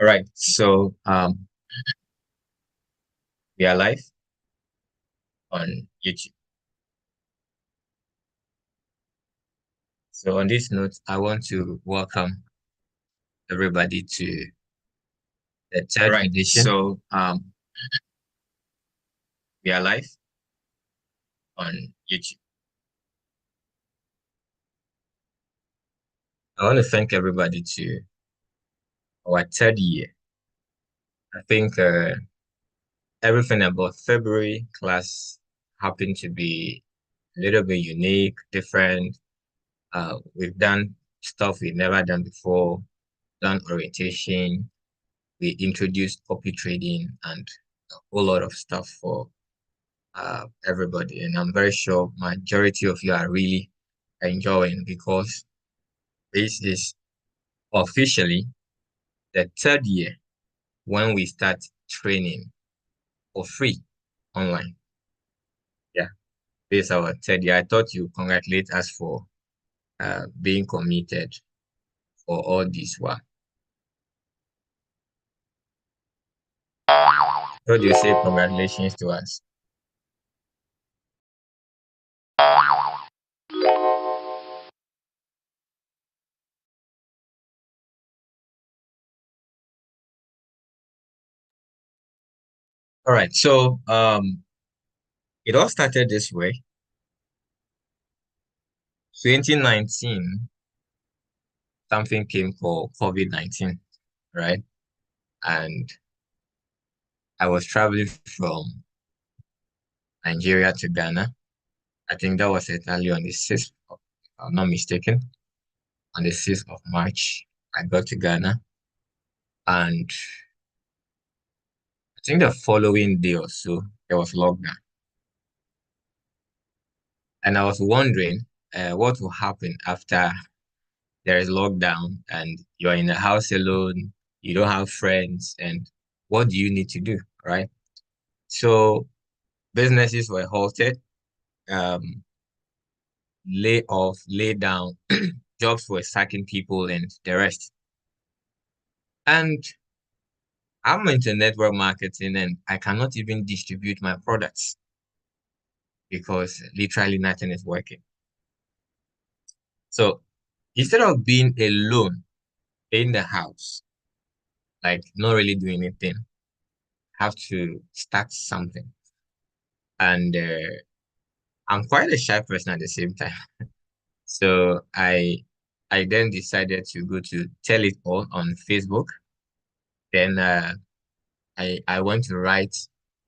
All right, so we are live on YouTube. So on this note, I want to welcome everybody to the third Right. edition. So We are live on YouTube. I want to thank everybody to our third year. I think everything about February class happened to be a little bit unique, different. We've done stuff we've never done before, done orientation. We introduced copy trading and a whole lot of stuff for everybody. And I'm very sure majority of you are really enjoying because this is officially the third year when we start training for free online. Yeah, this is our third year. I thought you congratulate us for being committed for all this work. Thought you say congratulations to us. All right, so it all started this way. 2019, something came called COVID-19, right? And I was traveling from Nigeria to Ghana. I think that was exactly on the 6th, if I'm not mistaken, on the 6th of March. I got to Ghana. And I think the following day or so, there was lockdown. And I was wondering what will happen after there is lockdown and you're in the house alone, you don't have friends, and what do you need to do, right? So businesses were halted, um, lay off, lay down, jobs were sacking people and the rest. And I'm into network marketing and I cannot even distribute my products because literally nothing is working. So instead of being alone in the house, like not really doing anything, have to start something. And I'm quite a shy person at the same time. So I then decided to go to tell it all on Facebook. Then I want to write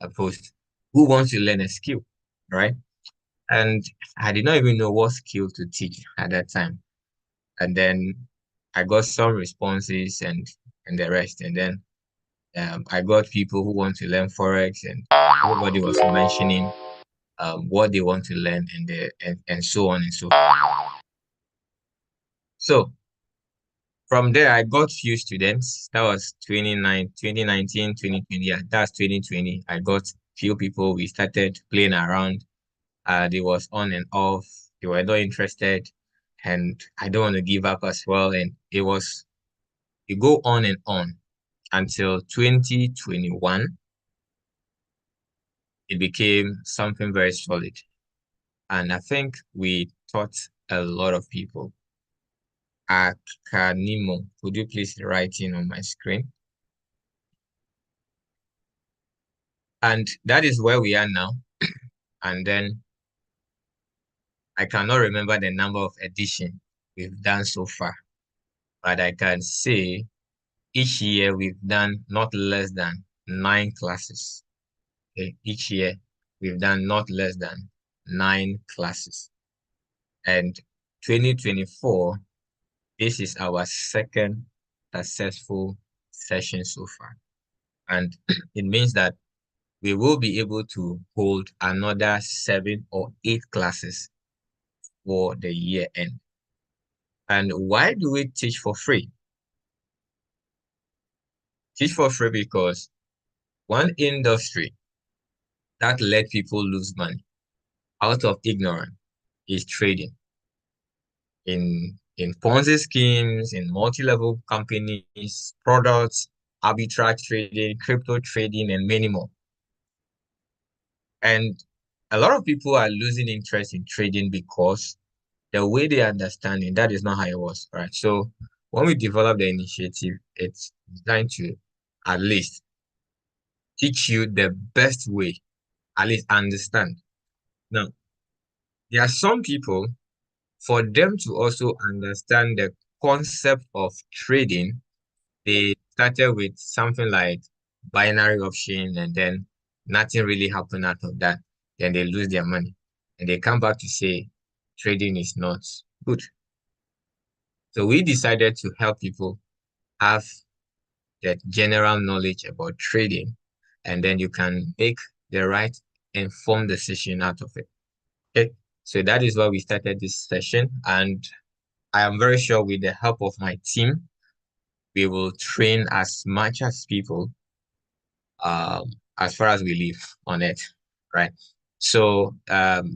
a post. Who wants to learn a skill, right? And I did not even know what skill to teach at that time. And then I got some responses and the rest. And then I got people who want to learn Forex, and everybody was mentioning what they want to learn and so on and so forth. So from there, I got few students. That was 2019, 2020. Yeah, that's 2020. I got few people. We started playing around. They was on and off. They were not interested. And I don't want to give up as well. And it go on and on until 2021. It became something very solid. And I think we taught a lot of people. Akanimo, could you please write in on my screen? And that is where we are now. And then I cannot remember the number of editions we've done so far, but I can say each year we've done not less than 9 classes. Okay? Each year we've done not less than 9 classes. And 2024, this is our second successful session so far. And it means that we will be able to hold another 7 or 8 classes for the year end. And why do we teach for free? Teach for free because one industry that let people lose money out of ignorance is trading in Ponzi schemes, in multi-level companies, products. arbitrage trading, crypto trading, and many more. And a lot of people are losing interest in trading because the way they understand it, that is not how it was, right? So when we develop the initiative, it's designed to at least teach you the best way, at least understand. Now, there are some people, for them to also understand the concept of trading, they started with something like binary option, and then nothing really happened out of that. Then they lose their money. And they come back to say trading is not good. So we decided to help people have that general knowledge about trading, and then you can make the right informed decision out of it. Okay. So that is why we started this session. And I am very sure with the help of my team, we will train as much as people um, as far as we live on it, right? So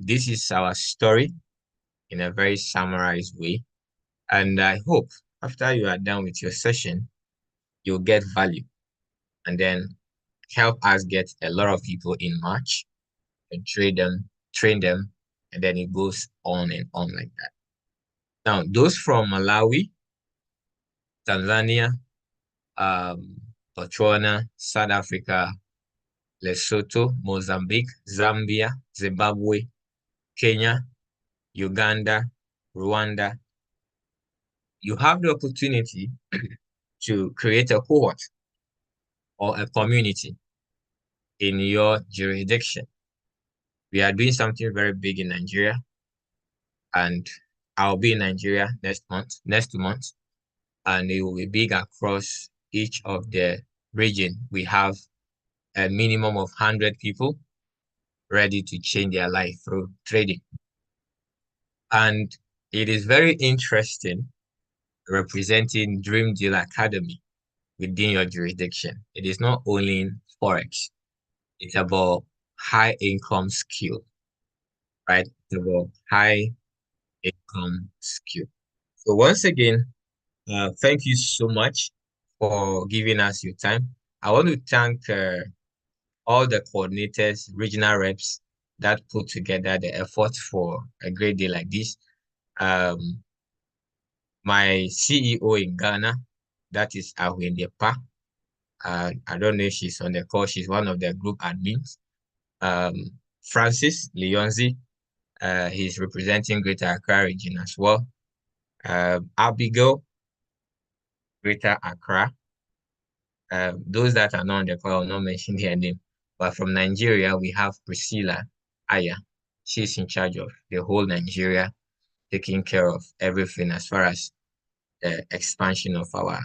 this is our story in a very summarized way. And I hope after you are done with your session, you'll get value and then help us get a lot of people in March and train them, and then it goes on and on like that. Now, those from Malawi, Tanzania, um, Botswana, South Africa, Lesotho, Mozambique, Zambia, Zimbabwe, Kenya, Uganda, Rwanda, you have the opportunity to create a cohort or a community in your jurisdiction. We are doing something very big in Nigeria, and I'll be in Nigeria next month, and it will be big across each of the region. We have a minimum of 100 people ready to change their life through trading. And it is very interesting representing Dream Deal Academy within your jurisdiction. It is not only in Forex, it's about high income skill, right? It's about high income skill. So once again, thank you so much for giving us your time. I want to thank all the coordinators, regional reps that put together the effort for a great day like this. Um, my CEO in Ghana, that is Ahwendepa. I don't know if she's on the call. She's one of the group admins. Um, Francis Leonzi, he's representing Greater Accra region as well. Abigail, Greater Accra. Those that are not on the call, I will not mention their name. But from Nigeria, we have Priscilla Aya. She's in charge of the whole Nigeria, taking care of everything as far as the expansion of our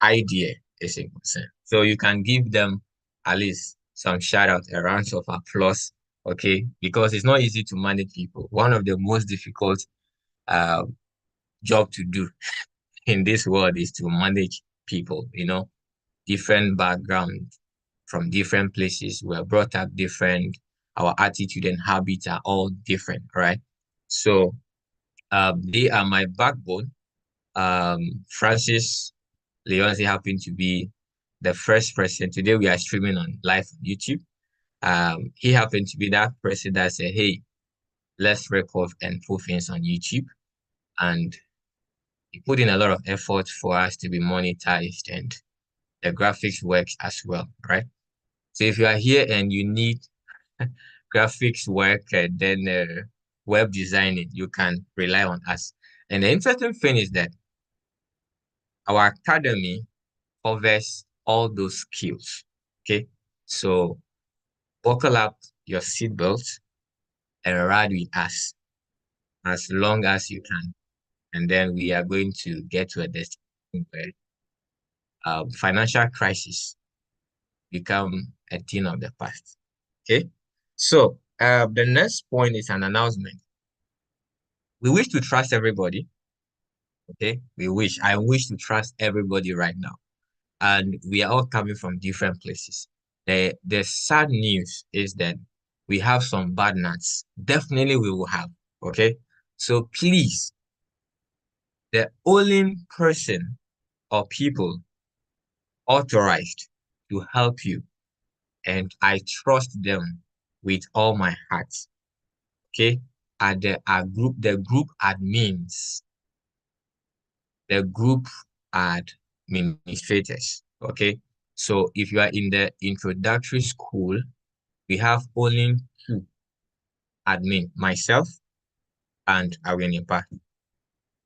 idea is concerned. So you can give them at least some shout out, a round of applause, okay? Because it's not easy to manage people. One of the most difficult uh, job to do in this world is to manage people, different background from different places. We're brought up different. Our attitude and habits are all different, right? So they are my backbone. Francis Leonzi happened to be the first person. Today we are streaming on live on YouTube. He happened to be that person that said, "Hey, let's record and put things on YouTube." And he put in a lot of effort for us to be monetized, and the graphics works as well, right? So if you are here and you need graphics work, then web designing, you can rely on us. And the interesting thing is that our academy covers all those skills. Okay. So buckle up your seatbelt and ride with us as long as you can. And then we are going to get to a destination where financial crisis become a thing of the past. Okay. So the next point is an announcement. We wish to trust everybody. Okay. I wish to trust everybody right now. And we are all coming from different places. The sad news is that we have some bad nuts. Definitely we will have. Okay. So please, the only person or people authorized to help you, and I trust them with all my heart. Okay, are the group admins, the group administrators. Okay, so if you are in the introductory school, we have only two admin, myself and Awenipa,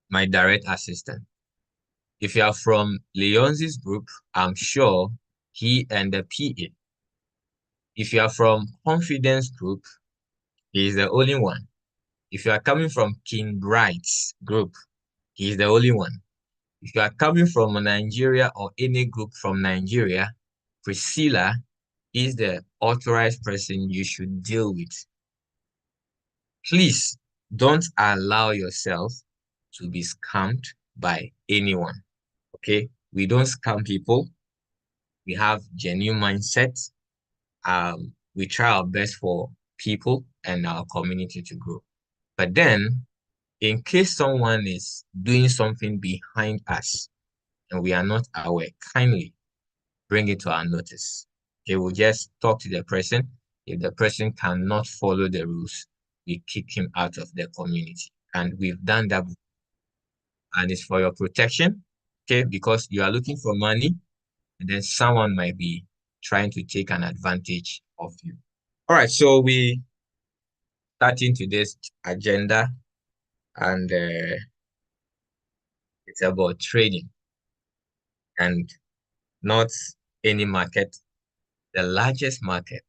my direct assistant. If you are from Leonzi's group, I'm sure he and the PA. If you are from Confidence group, he is the only one. If you are coming from King Bright's group, he is the only one. If you are coming from Nigeria or any group from Nigeria, Priscilla is the authorized person you should deal with. Please don't allow yourself to be scammed by anyone. Okay? We don't scam people. We have genuine mindset. We try our best for people and our community to grow. But then, in case someone is doing something behind us and we are not aware, kindly bring it to our notice. Okay, we'll just talk to the person. If the person cannot follow the rules, we kick him out of the community. And we've done that, and it's for your protection, okay, because you are looking for money, and then someone might be trying to take an advantage of you. All right, so we starting today's agenda, and it's about trading, and not any market, the largest market,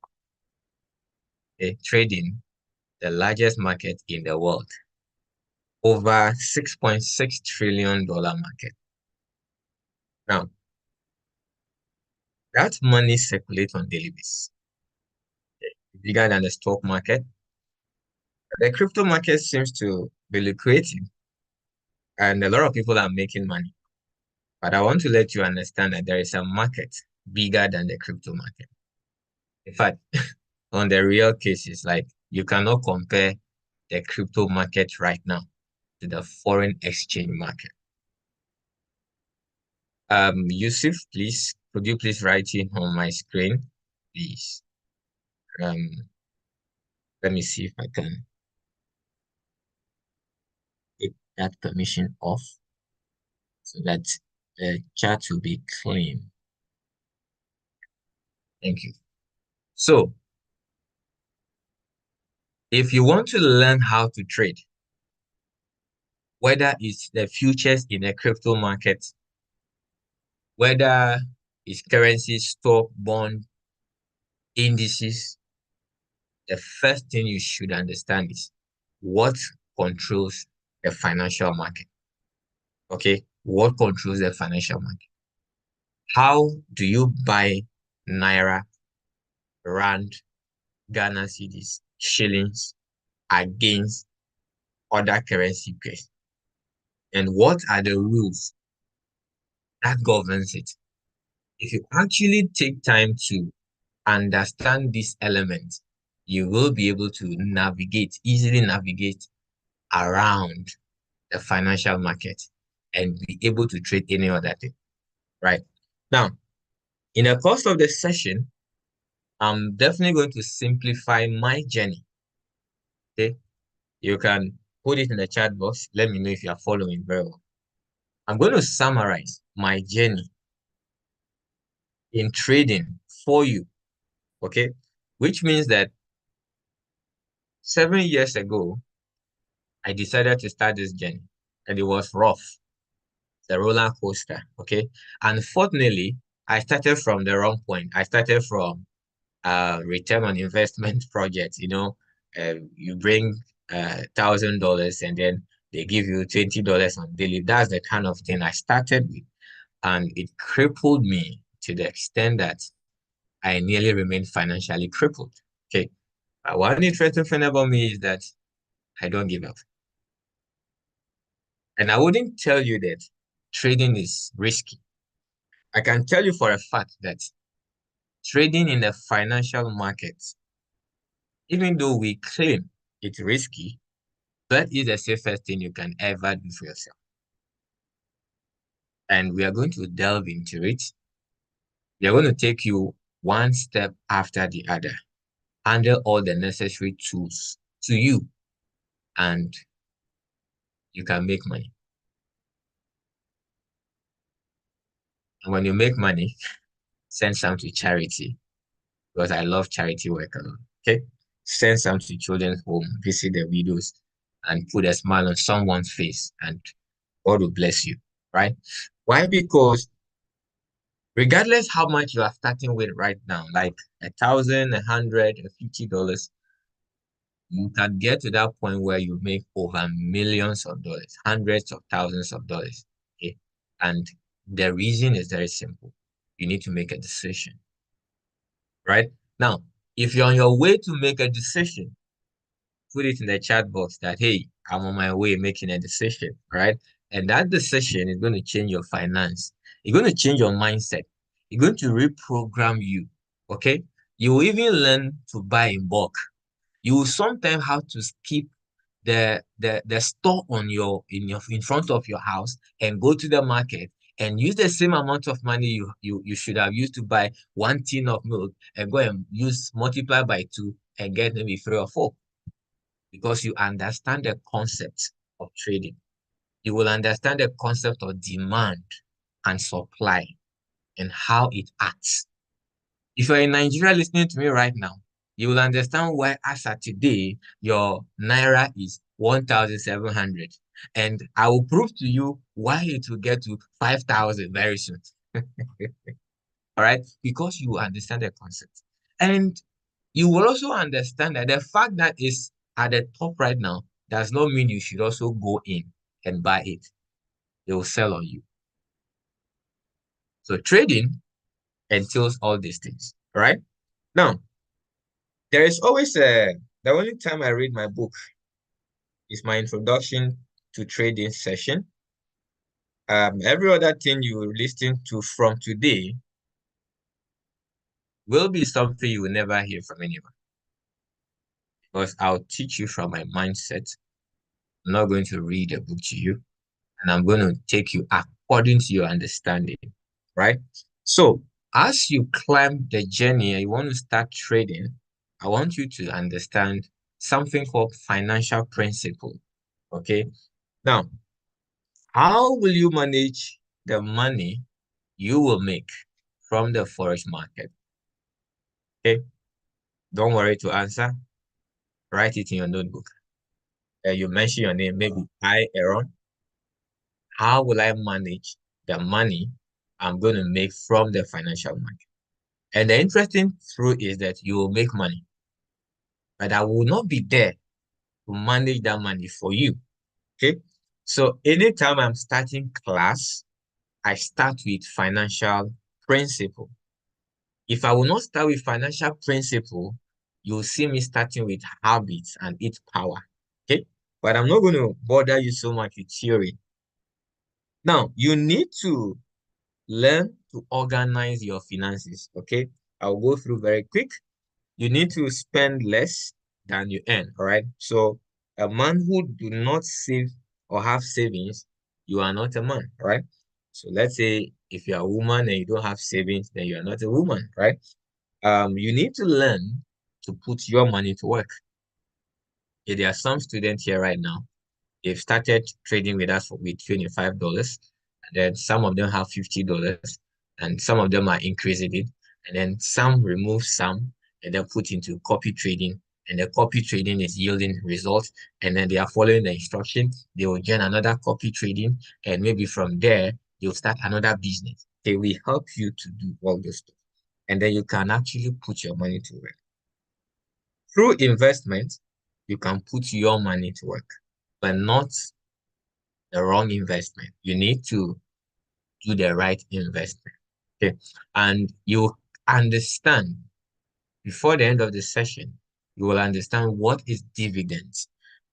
okay, trading, the largest market in the world, over $6.6 trillion market. Now, that money circulates on daily basis, bigger than the stock market. The crypto market seems to be lucrative, and a lot of people are making money. But I want to let you understand that there is a market bigger than the crypto market. In fact, on the real cases, like you cannot compare the crypto market right now to the foreign exchange market. Yusuf, please, could you please write in on my screen, please? Um, let me see if I can take that permission off so that the chat will be clean. Thank you. So, if you want to learn how to trade, whether it's the futures in the crypto market, whether it's currency, stock, bond, indices, the first thing you should understand is what controls the financial market. Okay, what controls the financial market? How do you buy Naira, Rand, Ghana cedis, shillings against other currency pairs? And what are the rules that governs it? If you actually take time to understand this element, you will be able to easily navigate around the financial market and be able to trade any other thing, right? Now, in the course of the session, I'm definitely going to simplify my journey, okay? You can put it in the chat box. Let me know if you are following very well. I'm going to summarize my journey in trading for you, okay? Which means that 7 years ago, I decided to start this journey, and it was rough, the roller coaster, okay? Unfortunately, I started from the wrong point. I started from return on investment project. You bring $1,000 and then they give you $20 on daily. That's the kind of thing I started with, and it crippled me to the extent that I nearly remained financially crippled. Okay, one interesting thing about me is that I don't give up, and I wouldn't tell you that trading is risky. I can tell you for a fact that trading in the financial markets, even though we claim it's risky, that is the safest thing you can ever do for yourself. And we are going to delve into it. They're going to take you one step after the other, handle all the necessary tools to you, and you can make money. And when you make money, send some to charity because I love charity work a lot. Okay. Send some to children's home, visit the widows, and put a smile on someone's face, and God will bless you. Right? Why? Because regardless how much you are starting with right now, like 1,000, 100, $50, you can get to that point where you make over millions of dollars, hundreds of thousands of dollars. Okay. And the reason is very simple. You need to make a decision, right? Now, if you're on your way to make a decision, put it in the chat box that, hey, I'm on my way making a decision, right? And that decision is going to change your finance. It's going to change your mindset. It's going to reprogram you, okay? You will even learn to buy in bulk. You will sometimes have to skip the store on in front of your house and go to the market and use the same amount of money you should have used to buy one tin of milk and go and use multiply by two and get maybe three or four because you understand the concept of trading. You will understand the concept of demand and supply and how it acts. If you're in Nigeria listening to me right now, you will understand why as at today, your Naira is 1,700. And I will prove to you why it will get to 5,000 very soon. All right? Because you understand the concept. And you will also understand that the fact that it's at the top right now does not mean you should also go in and buy it. They will sell on you. So trading entails all these things. All right? Now, there is always the only time I read my book is my introduction to trading session. Every other thing you listen to from today will be something you will never hear from anyone because I'll teach you from my mindset. I'm not going to read a book to you, and I'm going to take you according to your understanding, right? So, as you climb the journey and you want to start trading, I want you to understand something called financial principle. Okay. Now, how will you manage the money you will make from the forex market? Okay. Don't worry to answer. Write it in your notebook. You mention your name, maybe Aaron. How will I manage the money I'm going to make from the financial market? And the interesting truth is that you will make money, but I will not be there to manage that money for you. Okay. So anytime I'm starting class, I start with financial principle. If I will not start with financial principle, you'll see me starting with habits and its power. Okay. But I'm not going to bother you so much with theory. Now, you need to learn to organize your finances. Okay. I'll go through very quick. You need to spend less than you earn. All right. So a man who do not save or have savings, you are not a man. Right. So let's say if you're a woman and you don't have savings, then you are not a woman. Right. You need to learn to put your money to work. Okay, there are some students here right now. They've started trading with us with $25, and then some of them have $50, and some of them are increasing it, and then some remove some and then put into copy trading, and the copy trading is yielding results, and then they are following the instruction. They will join another copy trading, and maybe from there you'll start another business. They will help you to do all this stuff, and then you can actually put your money to work. Through investment, you can put your money to work, but not the wrong investment. You need to do the right investment. Okay. And you understand before the end of the session, you will understand what is dividends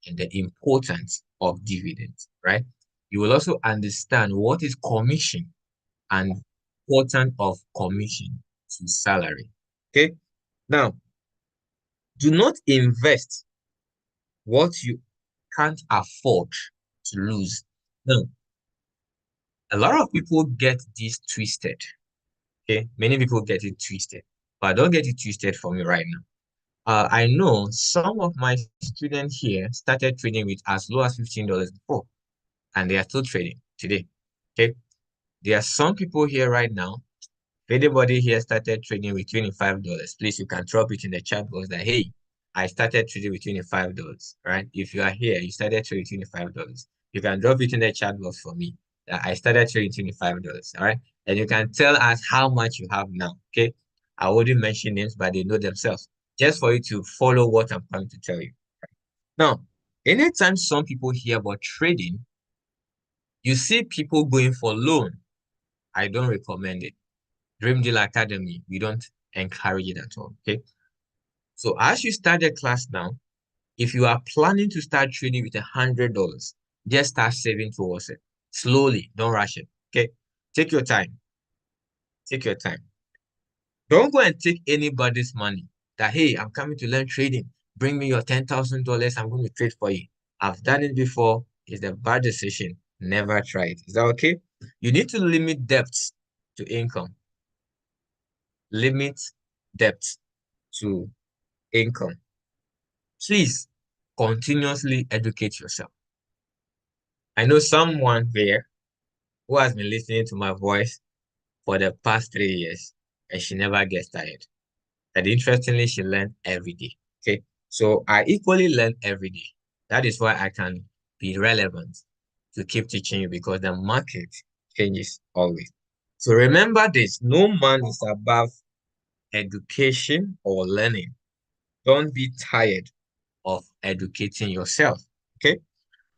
and the importance of dividends, right? You will also understand what is commission and importance of commission to salary. Okay. Now, do not invest what you can't afford to lose. Now, a lot of people get this twisted. Okay, many people get it twisted, but don't get it twisted for me right now. I know some of my students here started trading with as low as $15 before, and they are still trading today. Okay, there are some people here right now. If anybody here started trading with $25, please you can drop it in the chat box that hey, I started trading with $25. Right? If you are here, you started trading with $25. You can drop it in the chat box for me. That I started trading $25. All right. And you can tell us how much you have now. Okay. I wouldn't mention names, but they know themselves. Just for you to follow what I'm going to tell you. Now, anytime some people hear about trading, you see people going for loan. I don't recommend it. Dream Deal Academy, we don't encourage it at all. Okay. So as you start the class now, if you are planning to start trading with $100, just start saving towards it. Slowly, don't rush it. Okay. Take your time. Take your time. Don't go and take anybody's money that, hey, I'm coming to learn trading. Bring me your $10,000. I'm going to trade for you. I've done it before. It's a bad decision. Never try it. Is that okay? You need to limit debts to income. Limit debt to income. Please continuously educate yourself. I know someone here who has been listening to my voice for the past 3 years and she never gets tired. And interestingly, she learned every day. Okay. So I equally learn every day. That is why I can be relevant to keep teaching you because the market changes always. So remember this, no man is above education or learning. Don't be tired of educating yourself. Okay.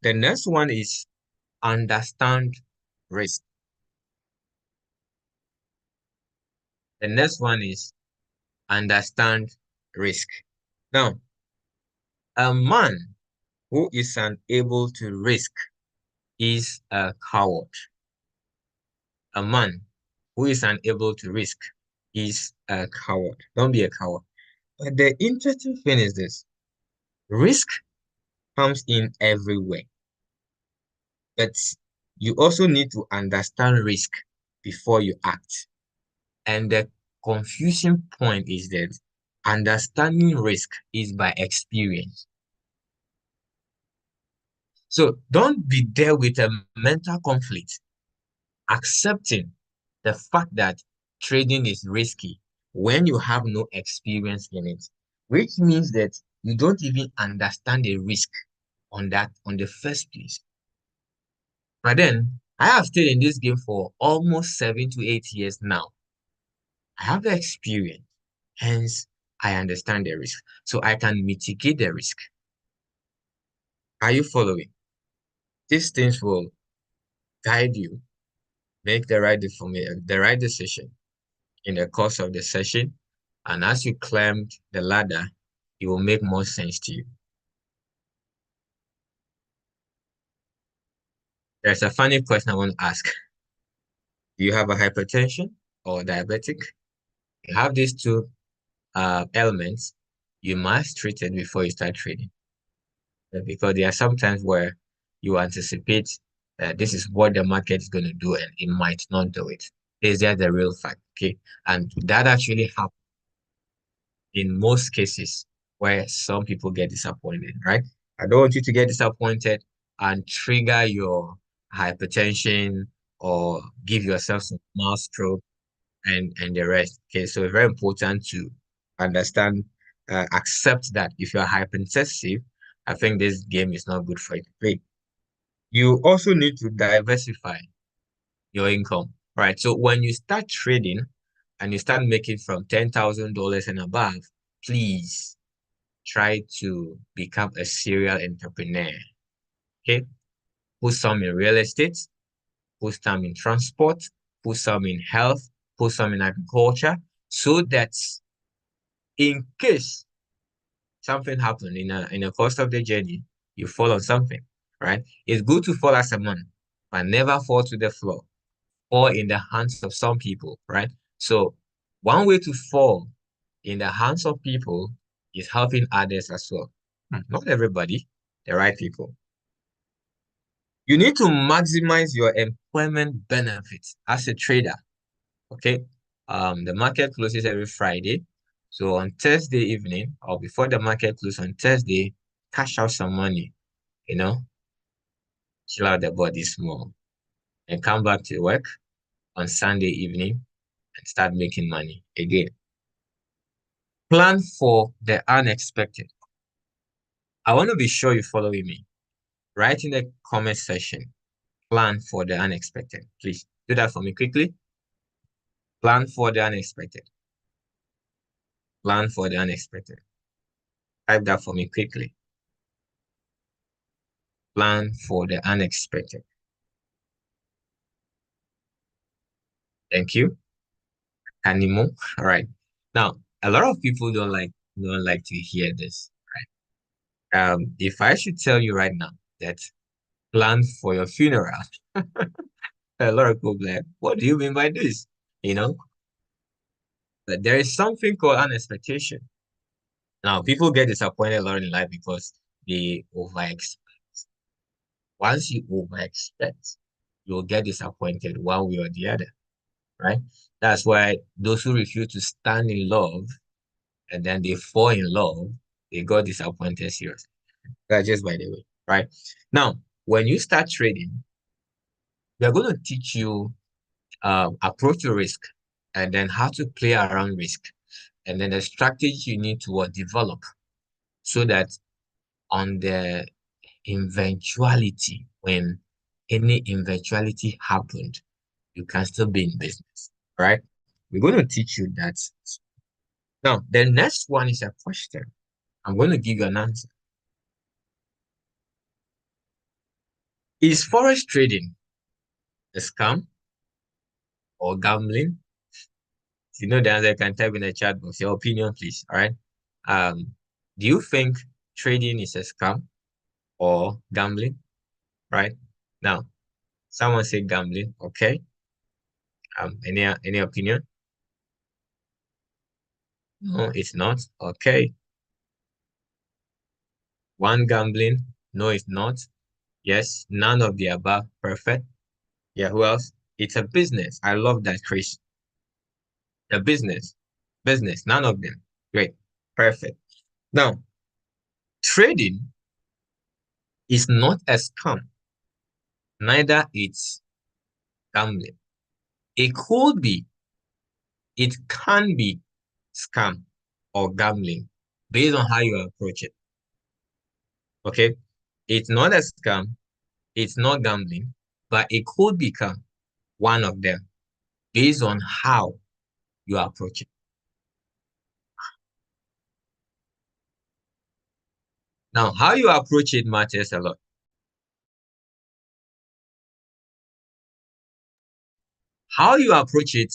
The next one is understand risk. The next one is understand risk. Now, a man who is unable to risk is a coward. A man who is unable to risk is a coward. Don't be a coward. But the interesting thing is this. Risk comes in every way. But you also need to understand risk before you act. And the confusion point is that understanding risk is by experience. So don't be there with a mental conflict, accepting the fact that trading is risky when you have no experience in it, which means that you don't even understand the risk on the first place. But then I have stayed in this game for almost 7 to 8 years now. I have the experience, hence I understand the risk. So I can mitigate the risk. Are you following? These things will guide you, make the right decision in the course of the session. And as you climb the ladder, it will make more sense to you. There's a funny question I want to ask. Do you have a hypertension or diabetic? You have these two elements, you must treat it before you start trading. Because there are some times where you anticipate that this is what the market is going to do and it might not do it. Is that the real fact? Okay. And that actually happens in most cases where some people get disappointed, right? I don't want you to get disappointed and trigger your hypertension or give yourself some mild stroke and the rest. Okay, so it's very important to understand, accept that if you're hypersensitive, I think this game is not good for you to play. You also need to diversify your income, right? So when you start trading and you start making from $10,000 and above, please try to become a serial entrepreneur. Okay, put some in real estate, put some in transport, put some in health, put some in agriculture, so that in case something happened in a course of the journey, you fall on something, right? It's good to fall as a man, but never fall to the floor or in the hands of some people, right? So one way to fall in the hands of people is helping others as well. Not everybody, the right people. You need to maximize your employment benefits as a trader, okay? The market closes every Friday. So on Thursday evening or before the market closes on Thursday, cash out some money, you know, chill out the body small and come back to work on Sunday evening and start making money again. Plan for the unexpected. I want to be sure you're following me. Write in the comment section, plan for the unexpected. Please do that for me quickly. Plan for the unexpected. Plan for the unexpected. Type that for me quickly. Plan for the unexpected. Thank you. Animo. All right. Now, a lot of people don't like to hear this. If I should tell you right now that plan for your funeral, a lot of people be like, what do you mean by this? You know, but there is something called unexpectation. Now, people get disappointed a lot in life because they over-expect. Once you over-expect, you'll get disappointed one way or the other, right? That's why those who refuse to stand in love and then they fall in love, they got disappointed seriously. That's just by the way, right? Now, when you start trading, we are going to teach you approach to risk and then how to play around risk and then the strategy you need to develop so that on the eventuality, when any eventuality happened, you can still be in business, right? We're going to teach you that. Now, the next one is a question. I'm going to give you an answer. Is forex trading a scam or gambling? If you know the answer, you can type in the chat box your opinion, please. All right. Um, do you think trading is a scam or gambling? Right. Now, someone say gambling. Okay. Any opinion? No, it's not. Okay. One gambling. No, it's not. Yes, none of the above. Perfect. Yeah, who else? It's a business. I love that, Chris. A business. Business. None of them. Great. Perfect. Now, trading is not a scam. Neither it's gambling. It could be, it can be scam or gambling based on how you approach it. Okay? It's not a scam, it's not gambling, but it could become one of them based on how you approach it. Now, how you approach it matters a lot. How you approach it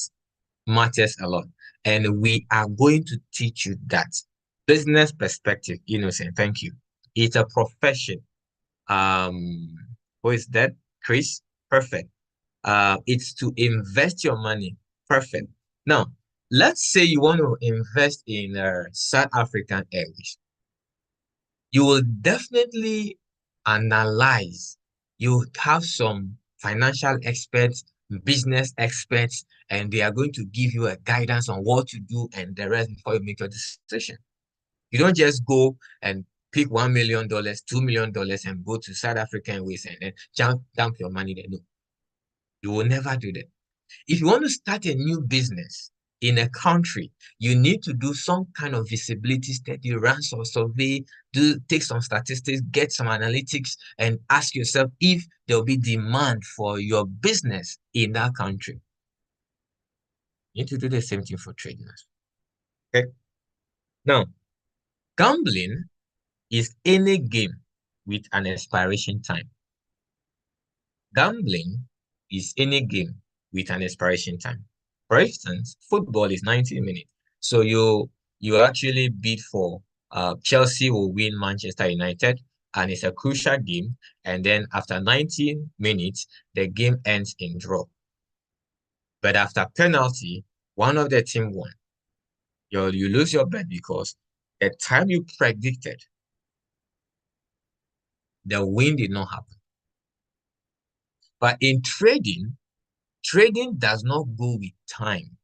matters a lot. And we are going to teach you that. Business perspective, Innocent, thank you. It's a profession. Um, who is that? Chris? Perfect. It's to invest your money. Perfect. Now, let's say you want to invest in South African Airways. You will definitely analyze. You have some financial experts, business experts, and they are going to give you a guidance on what to do and the rest before you make your decision. You don't just go and pick $1 million, $2 million, and go to South African Airways and then dump your money there. No, you will never do that. If you want to start a new business in a country, you need to do some kind of visibility study, run some survey, take some statistics, get some analytics, and ask yourself if there'll be demand for your business in that country. You need to do the same thing for traders. Okay. Now, gambling is any game with an expiration time. Gambling is any game with an expiration time. For instance, football is 90 minutes. So you actually bid for Chelsea will win Manchester United, and it's a crucial game. And then after 90 minutes, the game ends in draw. But after penalty, one of the team won. You lose your bet because the time you predicted, the win did not happen. But in trading, trading does not go with time.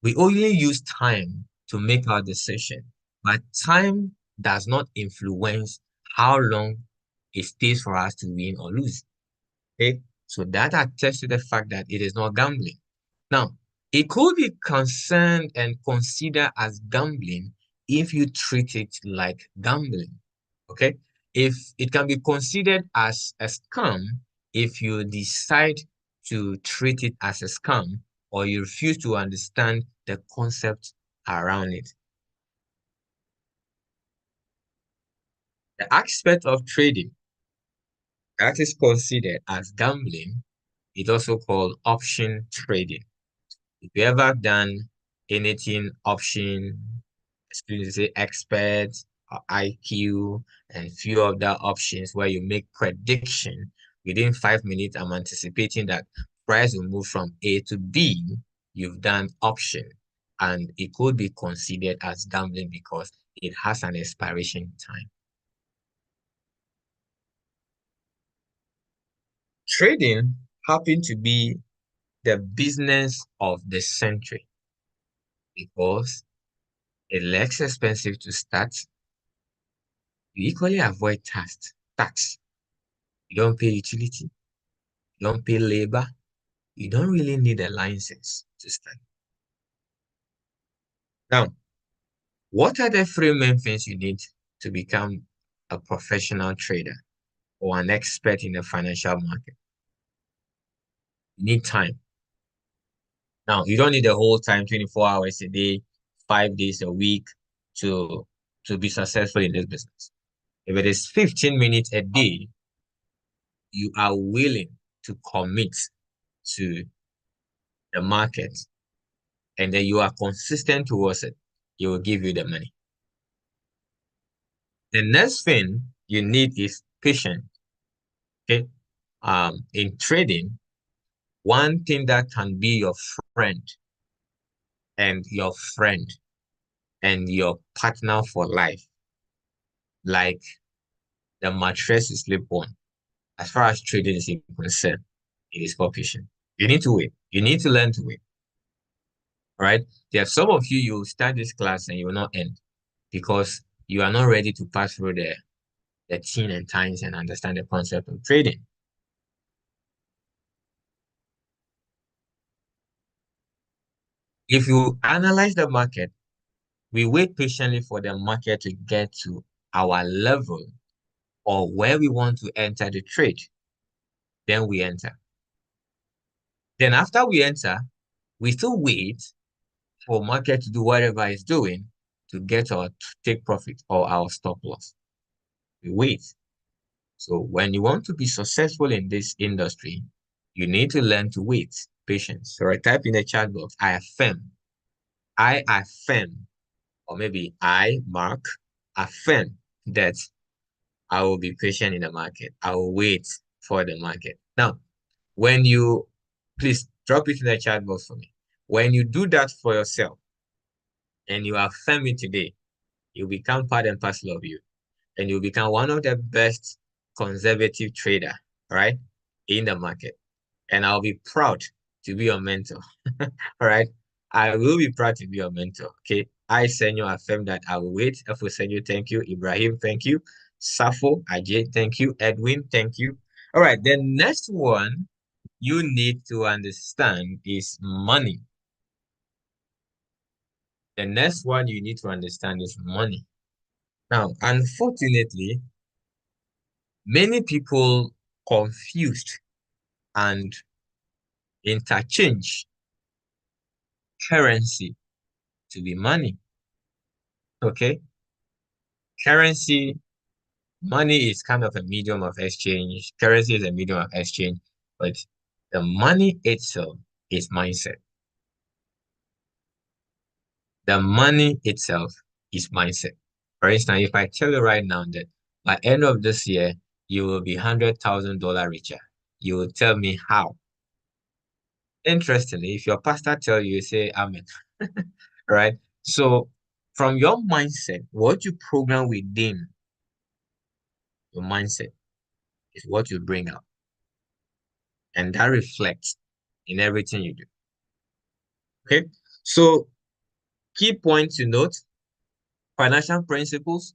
We only use time to make our decision, but time does not influence how long it stays for us to win or lose. Okay, so that attests to the fact that it is not gambling. Now, it could be concerned and considered as gambling if you treat it like gambling. Okay, if it can be considered as a scam if you decide to treat it as a scam or you refuse to understand the concept around it. The aspect of trading that is considered as gambling is also called option trading. If you ever done anything option, excuse me to say expert or IQ and few other options where you make prediction within 5 minutes, I'm anticipating that price will move from A to B, you've done option. And it could be considered as gambling because it has an expiration time. Trading happened to be the business of the century because it's less expensive to start. You equally avoid tax. You don't pay utility. You don't pay labor. You don't really need a license to start. Now, what are the three main things you need to become a professional trader or an expert in the financial market? You need time. Now, you don't need the whole time, 24 hours a day, 5 days a week to, to be successful in this business. If it is 15 minutes a day, you are willing to commit to the market and then you are consistent towards it, it will give you the money. The next thing you need is patience. Okay. In trading, one thing that can be your friend and your friend and your partner for life, like the mattress you sleep on, as far as trading is concerned, it is called patience. You need to wait. You need to learn to wait. All right. There are some of you, you start this class and you will not end because you are not ready to pass through the teen and times and understand the concept of trading. If you analyze the market, we wait patiently for the market to get to our level or where we want to enter the trade. Then we enter. Then after we enter, we still wait for market to do whatever it's doing to get our take profit or our stop loss. We wait. So when you want to be successful in this industry, you need to learn to wait, patience. So I type in the chat box, I affirm, or maybe I, Mark, affirm that I will be patient in the market. I will wait for the market. Now, when you, please drop it in the chat box for me. When you do that for yourself and you affirm it today, you become part and parcel of you. And you become one of the best conservative trader, right, in the market. And I'll be proud to be your mentor. All right. I will be proud to be your mentor. Okay. I send you affirm that I will wait. You, thank you. Ibrahim, thank you. Safo, Ajay, thank you. Edwin, thank you. All right. The next one you need to understand is money. The next one you need to understand is money. Now, unfortunately, many people confused and interchange currency to be money. Okay. Currency, money is kind of a medium of exchange. Currency is a medium of exchange, but the money itself is mindset. The money itself is mindset. For instance, if I tell you right now that by end of this year, you will be $100,000 richer, you will tell me how. Interestingly, if your pastor tell you, you say amen. Right? So from your mindset, what you program within your mindset is what you bring out. And that reflects in everything you do. Okay. So key points to note, financial principles,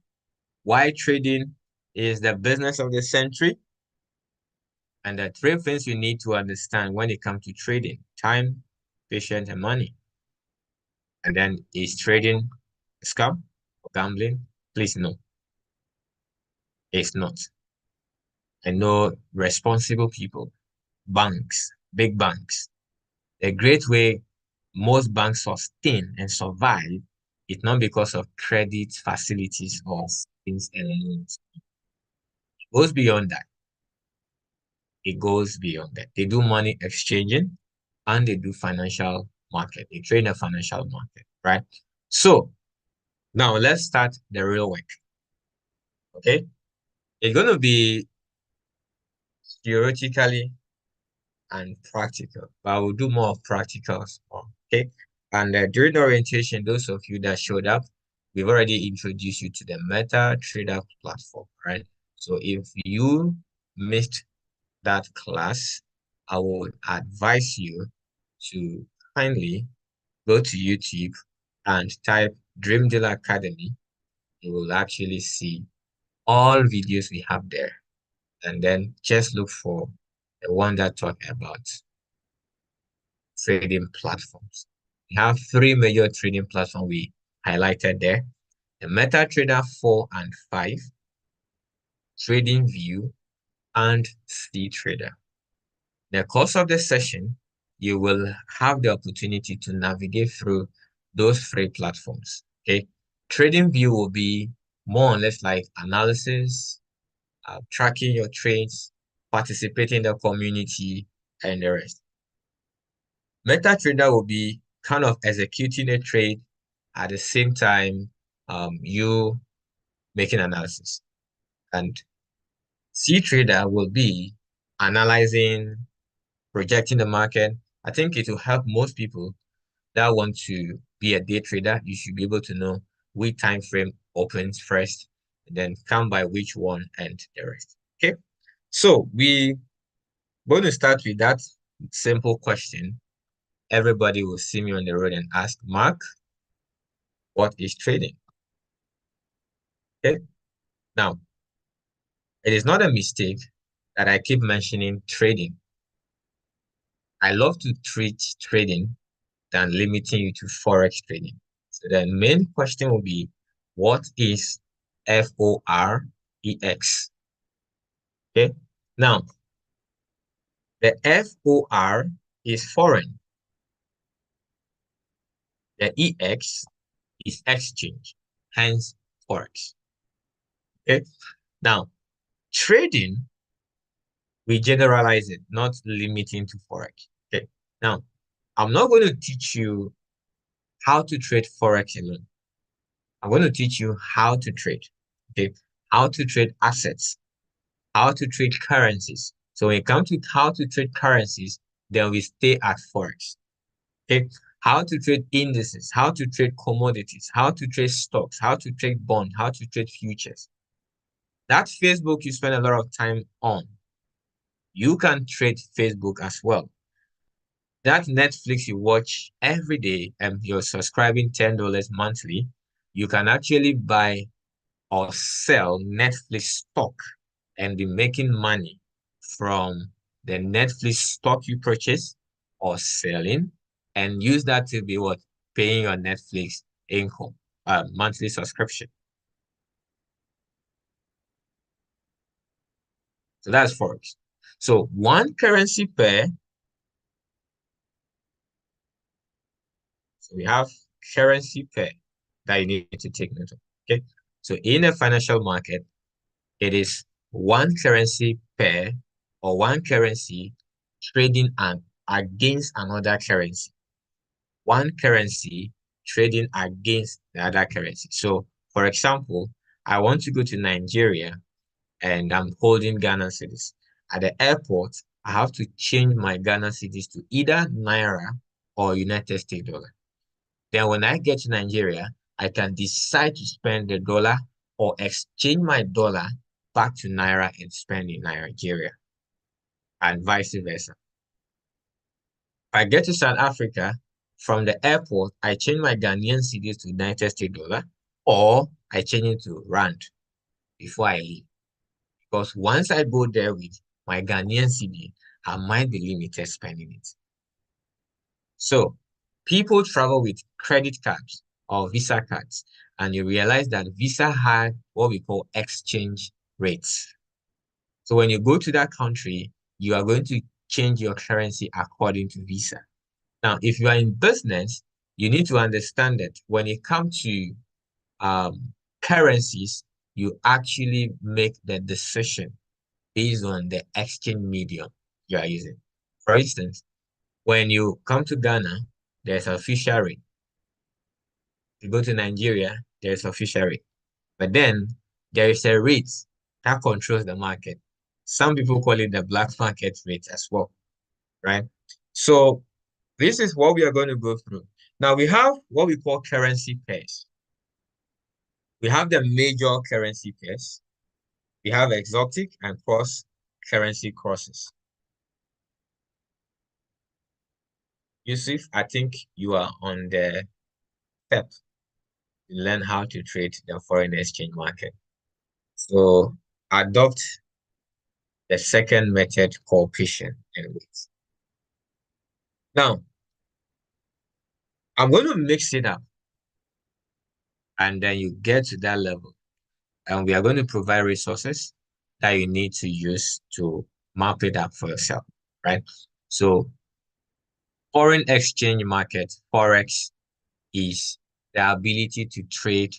why trading is the business of the century, and the three things you need to understand when it comes to trading: time, patience, and money. And then, is trading a scam or gambling? Please no, it's not. I know responsible people, banks, big banks. A great way most banks sustain and survive is not because of credit facilities or things and loans. It goes beyond that. It goes beyond that. They do money exchanging and they do financial market. They trade in a financial market, right? So now let's start the real work. Okay. It's going to be theoretically and practical, but I will do more of practicals. Okay. And during the orientation, those of you that showed up, we've already introduced you to the MetaTrader platform, right? So if you missed that class, I would advise you to kindly go to YouTube and type Dream Dealer Academy. You will actually see all videos we have there. And then just look for the one that talk about trading platforms. We have three major trading platforms we highlighted there: the MetaTrader 4 and 5, TradingView, and CTrader. In the course of the session, you will have the opportunity to navigate through those three platforms. Okay. TradingView will be more or less like analysis, tracking your trades, participating in the community, and the rest. MetaTrader will be kind of executing a trade at the same time you making analysis. And CTrader will be analyzing, projecting the market. I think it will help most people that want to be a day trader. You should be able to know which time frame opens first, and then come by which one and the rest. Okay. So we going to start with that simple question. Everybody will see me on the road and ask, Mark, what is trading? Okay. Now, it is not a mistake that I keep mentioning trading. I love to treat trading than limiting you to Forex trading. So the main question will be, what is FOREX? Okay. Now, the FOR is foreign. The EX is exchange, hence Forex. Okay. Now, trading, we generalize it, not limiting to Forex. Okay. Now, I'm not going to teach you how to trade Forex alone. I'm going to teach you how to trade. Okay. How to trade assets, how to trade currencies. So when it comes to how to trade currencies, then we stay at Forex. Okay. How to trade indices, how to trade commodities, how to trade stocks, how to trade bonds, how to trade futures. That Facebook you spend a lot of time on, you can trade Facebook as well. That Netflix you watch every day and you're subscribing $10 monthly, you can actually buy or sell Netflix stock and be making money from the Netflix stock you purchase or selling, and use that to be what? Paying your Netflix income, monthly subscription. So that's Forex. So one currency pair, so we have currency pair that you need to take note of. Okay. So in a financial market, it is one currency pair or one currency trading against another currency. One currency trading against the other currency. So, for example, I want to go to Nigeria and I'm holding Ghana cedis. At the airport, I have to change my Ghana cedis to either Naira or United States dollar. Then when I get to Nigeria, I can decide to spend the dollar or exchange my dollar back to Naira and spend in Nigeria, and vice versa. If I get to South Africa, From the airport, I change my Ghanaian cedis to United States dollar, or I change it to rand before I leave. Because once I go there with my Ghanaian cedi, I might be limited spending it. So people travel with credit cards or Visa cards, and you realize that Visa had what we call exchange rates. So when you go to that country, you are going to change your currency according to Visa. Now, if you are in business, you need to understand that when it comes to um, currencies, you actually make the decision based on the exchange medium you are using. For instance, when you come to Ghana, there's official rate. You go to Nigeria, there's official rate. But then there is a rate that controls the market. Some people call it the black market rate as well, right? So this is what we are going to go through. Now we have what we call currency pairs. We have the major currency pairs. We have exotic and cross currency crosses. Yusuf, I think you are on the step to learn how to trade the foreign exchange market. So adopt the second method called patient and wait. Now, I'm going to mix it up and then you get to that level. And we are going to provide resources that you need to use to map it up for yourself, right? So foreign exchange market, Forex, is the ability to trade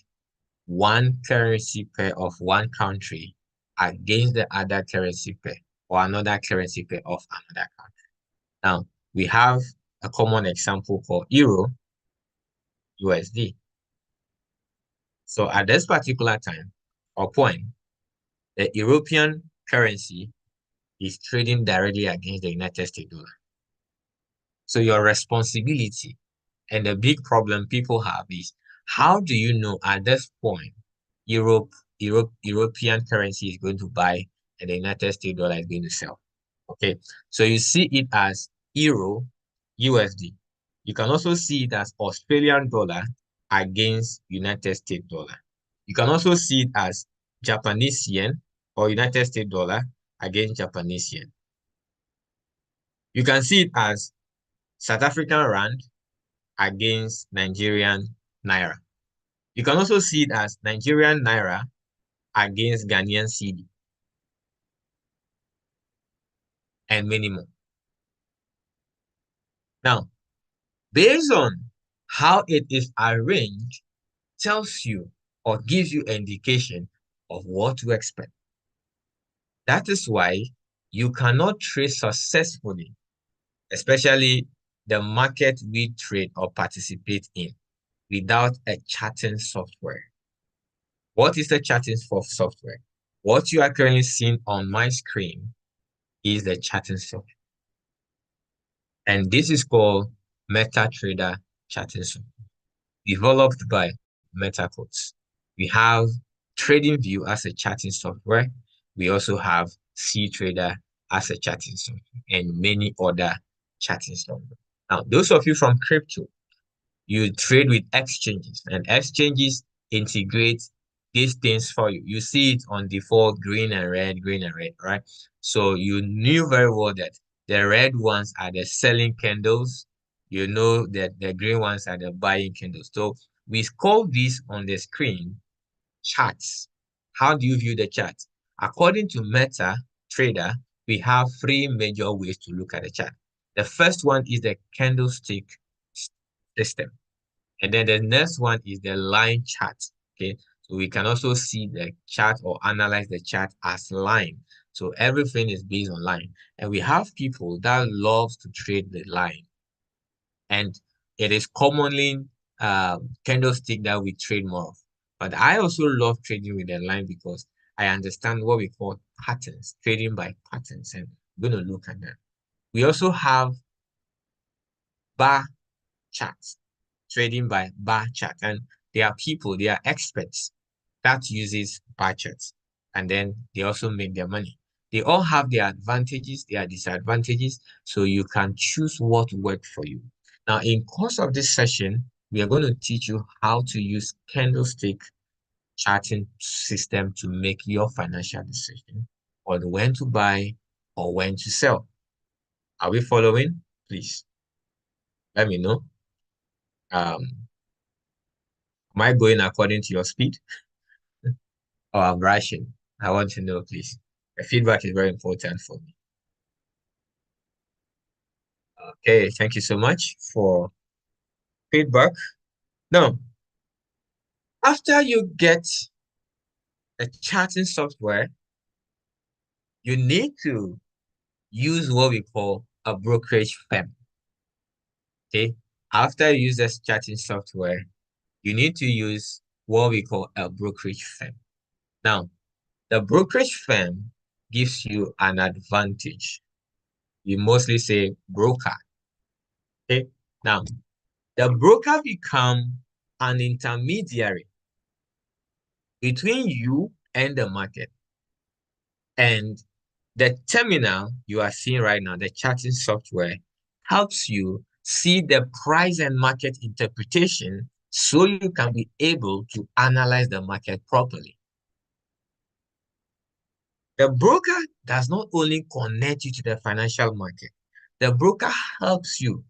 one currency pair of one country against the other currency pair or another currency pair of another country. Now, we have a common example called Euro USD. So at this particular time or point, the European currency is trading directly against the United States dollar. So your responsibility and the big problem people have is how do you know at this point European currency is going to buy and the United States dollar is going to sell? Okay, so you see it as Euro USD. You can also see it as Australian dollar against United States dollar. You can also see it as Japanese yen or United States dollar against Japanese yen. You can see it as South African rand against Nigerian naira. You can also see it as Nigerian naira against Ghanaian cedi and many more. Now, based on how it is arranged, tells you or gives you an indication of what to expect. That is why you cannot trade successfully, especially the market we trade or participate in, without a charting software. What is the charting software? What you are currently seeing on my screen is the charting software. And this is called MetaTrader charting software, developed by MetaQuotes. We have TradingView as a charting software. We also have CTrader as a charting software and many other charting software. Now, those of you from crypto, you trade with exchanges and exchanges integrate these things for you. You see it on default green and red, right? So you knew very well that the red ones are the selling candles. You know that the green ones are the buying candles. So we call this on the screen charts. How do you view the chart? According to MetaTrader, we have three major ways to look at the chart. The first one is the candlestick system. And then the next one is the line chart. Okay. So we can also see the chart or analyze the chart as line. So everything is based on line. And we have people that loves to trade the line. And it is commonly candlestick that we trade more of. But I also love trading with the line because I understand what we call patterns, trading by patterns. And we're going to look at that. We also have bar charts, trading by bar chart. And there are people, they are experts that uses bar charts. And then they also make their money. They all have their advantages, their disadvantages. So you can choose what works for you. Now, in course of this session, we are going to teach you how to use candlestick charting system to make your financial decision on when to buy or when to sell. Are we following? Please let me know. Am I going according to your speed or I'm rushing? I want to know, please. The feedback is very important for me. Okay, thank you so much for feedback. Now, after you get a charting software, you need to use what we call a brokerage firm. Okay, after you use this charting software, you need to use what we call a brokerage firm. Now, the brokerage firm gives you an advantage. We mostly say broker. Okay, now the broker become an intermediary between you and the market. And the terminal you are seeing right now, the charting software, helps you see the price and market interpretation so you can be able to analyze the market properly. The broker does not only connect you to the financial market, the broker helps you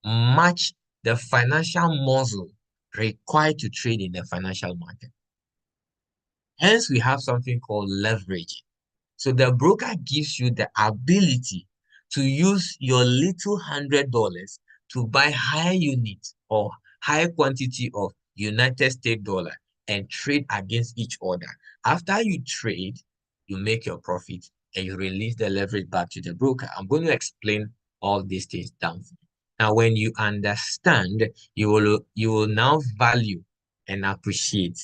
match the financial muscle required to trade in the financial market. Hence, we have something called leverage. So the broker gives you the ability to use your little $100 to buy high units or high quantity of United States dollar and trade against each other. After you trade, you make your profit and you release the leverage back to the broker. I'm going to explain all these things down for you. Now, when you understand, you will now value and appreciate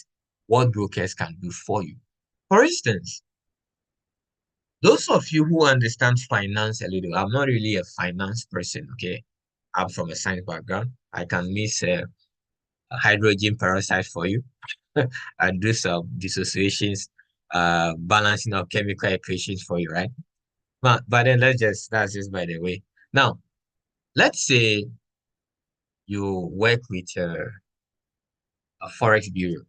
what brokers can do for you. For instance, those of you who understand finance a little, I'm not really a finance person, okay? I'm from a science background. I can miss a hydrogen peroxide for you. I do some dissociations, balancing of chemical equations for you, right? But then that's just by the way. Now, let's say you work with a Forex Bureau.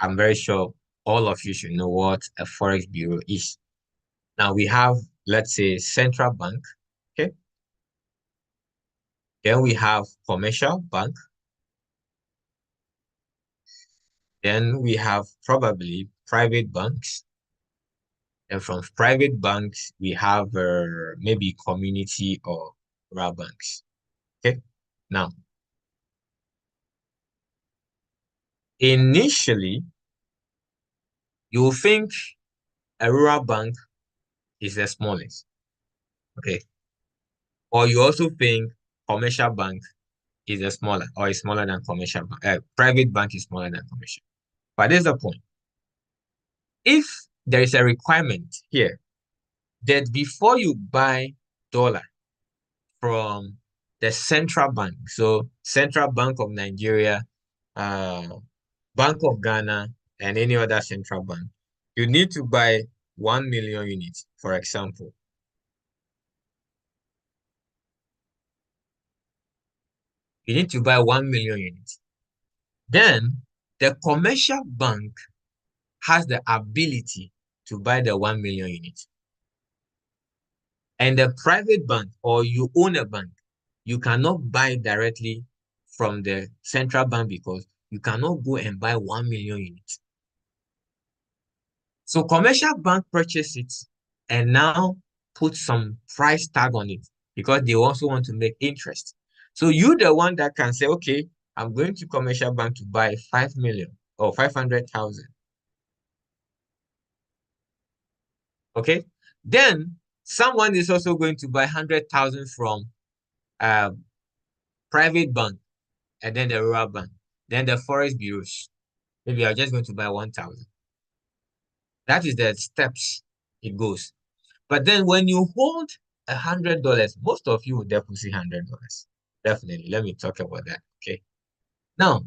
I'm very sure all of you should know what a Forex Bureau is. Now we have, let's say, central bank, okay? Then we have commercial bank. Then we have probably private banks. And from private banks, we have maybe community or rural banks. Okay. Now, initially, you will think a rural bank is the smallest. Okay. Or you also think commercial bank is the smaller or is smaller than commercial bank. Private bank is smaller than commercial. But there's the point. If there is a requirement here that before you buy dollar from the central bank, so Central Bank of Nigeria, uh, Bank of Ghana, and any other central bank, you need to buy 1 million units, for example. You need to buy 1 million units. Then the commercial bank has the ability to buy the 1 million units. And the private bank, or you own a bank, you cannot buy directly from the central bank because you cannot go and buy 1 million units. So commercial bank purchase it and now put some price tag on it because they also want to make interest. So you the one that can say, okay, I'm going to commercial bank to buy 5 million or 500,000. Okay. Then someone is also going to buy 100,000 from uh, private bank and then the rural bank, then the Forex bureaus. Maybe you're just going to buy 1,000. That is the steps it goes. But then when you hold $100, most of you will deposit $100. Definitely. Let me talk about that. Okay. Now,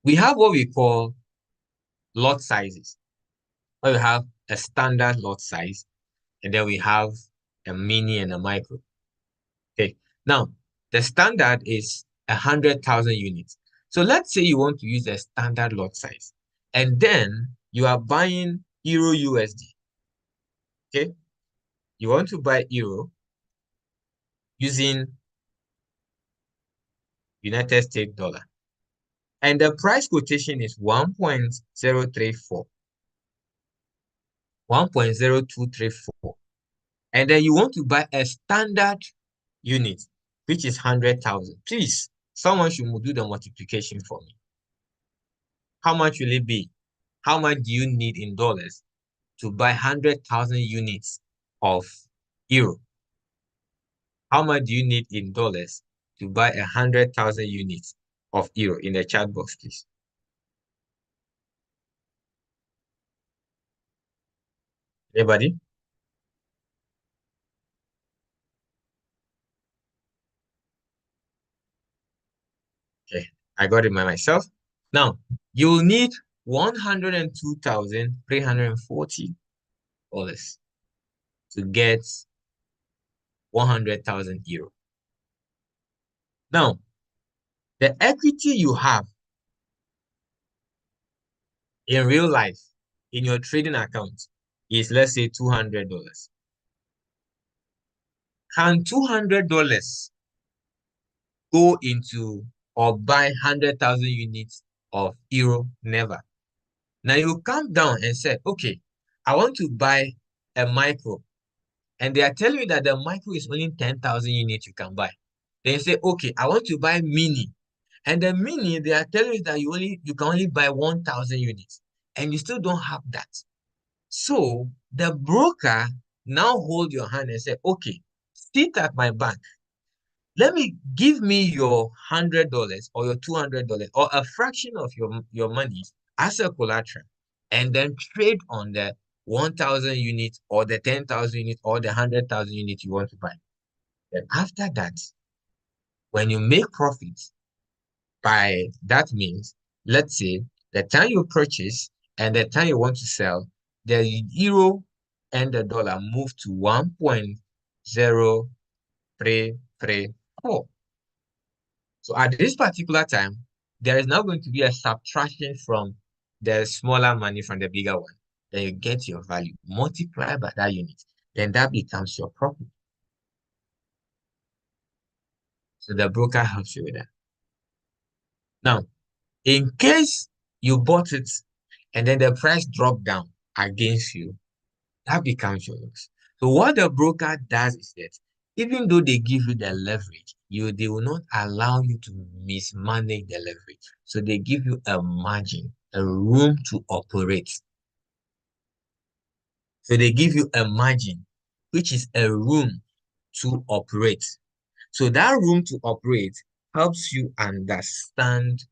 we have what we call lot sizes. We have a standard lot size, and then we have a mini and a micro. Okay. Now, The standard is 100,000 units. So let's say you want to use a standard lot size, and then you are buying Euro USD. Okay, you want to buy Euro using United States dollar, and the price quotation is 1.034, 1.0234. And then you want to buy a standard unit, which is 100,000. Please, someone should do the multiplication for me. How much will it be? How much do you need in dollars to buy 100,000 units of euro? How much do you need in dollars to buy 100,000 units of euro? In the chat box, please. Anybody? Okay, I got it by myself. Now, you will need $102,340 to get 100,000 euro. Now, the equity you have in real life in your trading account is, let's say, $200. Can $200 go into or buy 100,000 units of euro? Never. Now you come down and say, okay, I want to buy a micro, and they are telling you that the micro is only 10,000 units you can buy. Then you say, okay, I want to buy mini, and the mini, they are telling you that you can only buy 1,000 units, and you still don't have that. So the broker now hold your hand and say, okay, sit at my bank. Give me your $100 or your $200 or a fraction of your money as a collateral, and then trade on the 1,000 units or the 10,000 units or the 100,000 units you want to buy. Then after that, when you make profits, by that means, let's say the time you purchase and the time you want to sell, the euro and the dollar move to 1.0334. So at this particular time, there is now going to be a subtraction from the smaller money from the bigger one. Then you get your value, multiply by that unit. Then that becomes your profit. So the broker helps you with that. Now, in case you bought it and then the price dropped down against you, that becomes your loss. So what the broker does is that even though they give you the leverage, they will not allow you to mismanage the leverage. So they give you a margin, a room to operate. So they give you a margin, which is a room to operate. So that room to operate helps you understand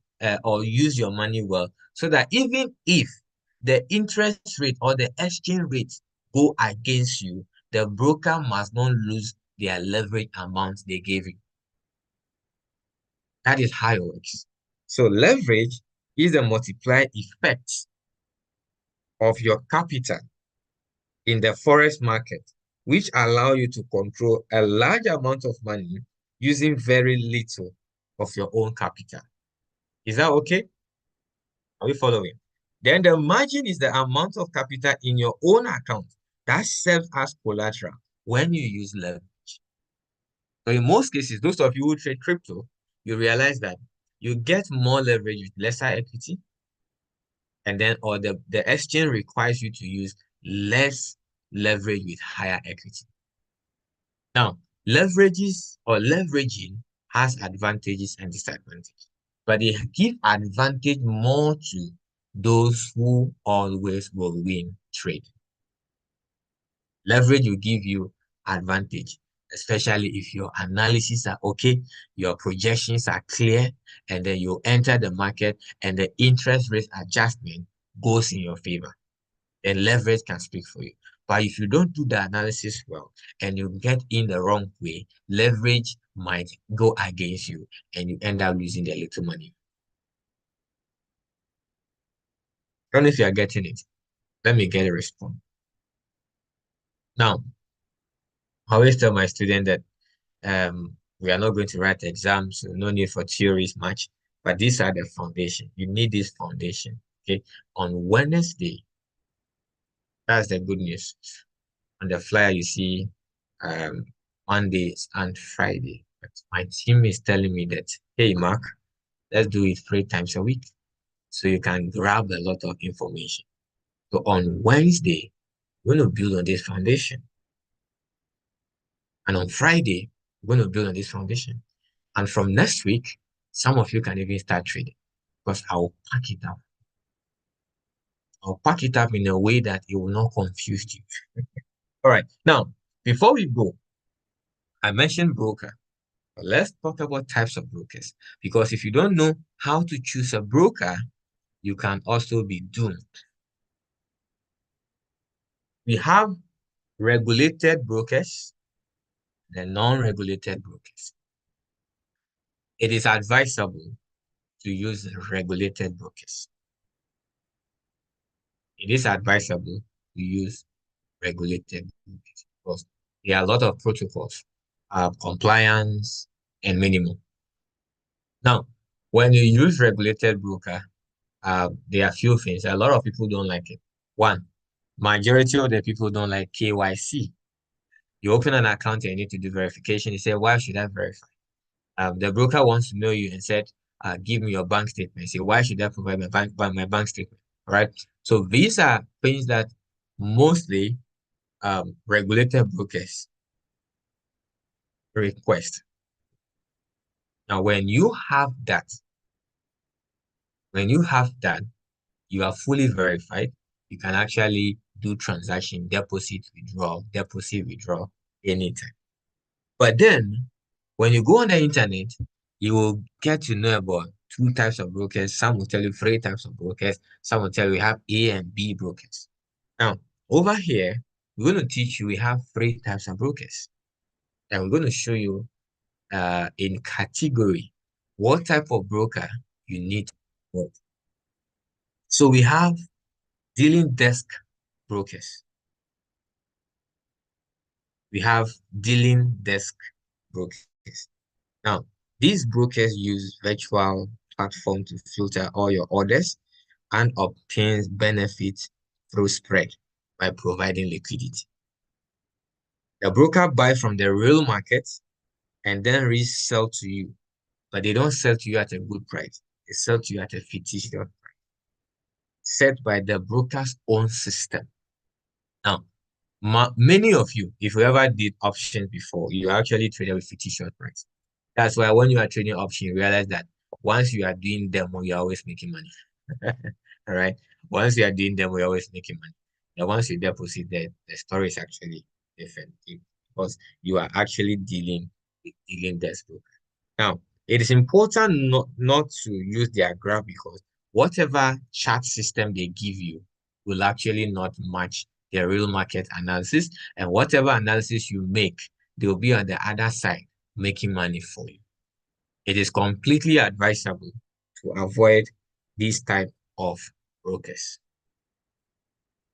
or use your money well, so that even if the interest rate or the exchange rate go against you, the broker must not lose their leverage amount they gave you. That is how it works. So leverage is the multiplier effect of your capital in the forex market, which allow you to control a large amount of money using very little of your own capital. Is that okay? Are we following? Then the margin is the amount of capital in your own account that serves as collateral when you use leverage. So in most cases, those of you who trade crypto, you realize that you get more leverage with lesser equity, and then or the exchange requires you to use less leverage with higher equity. Now, leveraging has advantages and disadvantages, but they give advantage more to those who always will win trade. Leverage will give you advantage, especially if your analysis are okay, your projections are clear, and then you enter the market and the interest rate adjustment goes in your favor. Then leverage can speak for you. But if you don't do the analysis well and you get in the wrong way, leverage might go against you and you end up losing the little money. I don't know if you are getting it. Let me get a response. Now, I always tell my student that We are not going to write exams, so no need for theories much. But these are the foundation. You need this foundation. Okay. On Wednesday, that's the good news. On the flyer, you see um, Mondays and Friday. But my team is telling me that, hey, Mark, let's do it 3 times a week so you can grab a lot of information. So on Wednesday, we're going to build on this foundation. And on Friday, we're going to build on this foundation. And from next week, some of you can even start trading because I'll pack it up. I'll pack it up in a way that it will not confuse you. All right. Now, before we go, I mentioned broker. But let's talk about types of brokers. Because if you don't know how to choose a broker, you can also be doomed. We have regulated brokers and non-regulated brokers. It is advisable to use regulated brokers. It is advisable to use regulated brokers because there are a lot of protocols, compliance, and minimum. Now, when you use regulated broker, there are few things. A lot of people don't like it. One, majority of the people don't like KYC. You open an account and you need to do verification. You say, why should I verify? The broker wants to know you and said, give me your bank statement. Say, why should I provide my bank statement? All right. So these are things that mostly regulated brokers request. Now, when you have that, you are fully verified. You can actually do transaction, deposit, withdraw anytime. But then when you go on the internet, you will get to know about 2 types of brokers. Some will tell you 3 types of brokers. Some will tell you we have A and B brokers. Now, over here, we're going to teach you we have 3 types of brokers. And we're going to show you in category what type of broker you need. So we have dealing desk brokers. We have dealing desk brokers. Now, these brokers use virtual platform to filter all your orders and obtain benefits through spread by providing liquidity. The broker buy from the real market and then resell to you, but they don't sell to you at a good price. They sell to you at a fictitious price set by the broker's own system. Now, many of you, if you ever did options before, you actually traded with fictitious price. That's why when you are trading option, you realize that once you are doing demo, you're always making money. All right. Once you are doing demo, you're always making money. And once you deposit, the story is actually different because you are actually dealing with dealing desk broker. Now, it is important not to use their graph because whatever chart system they give you will actually not match their real market analysis. And whatever analysis you make, they'll be on the other side making money for you. It is completely advisable to avoid these type of brokers.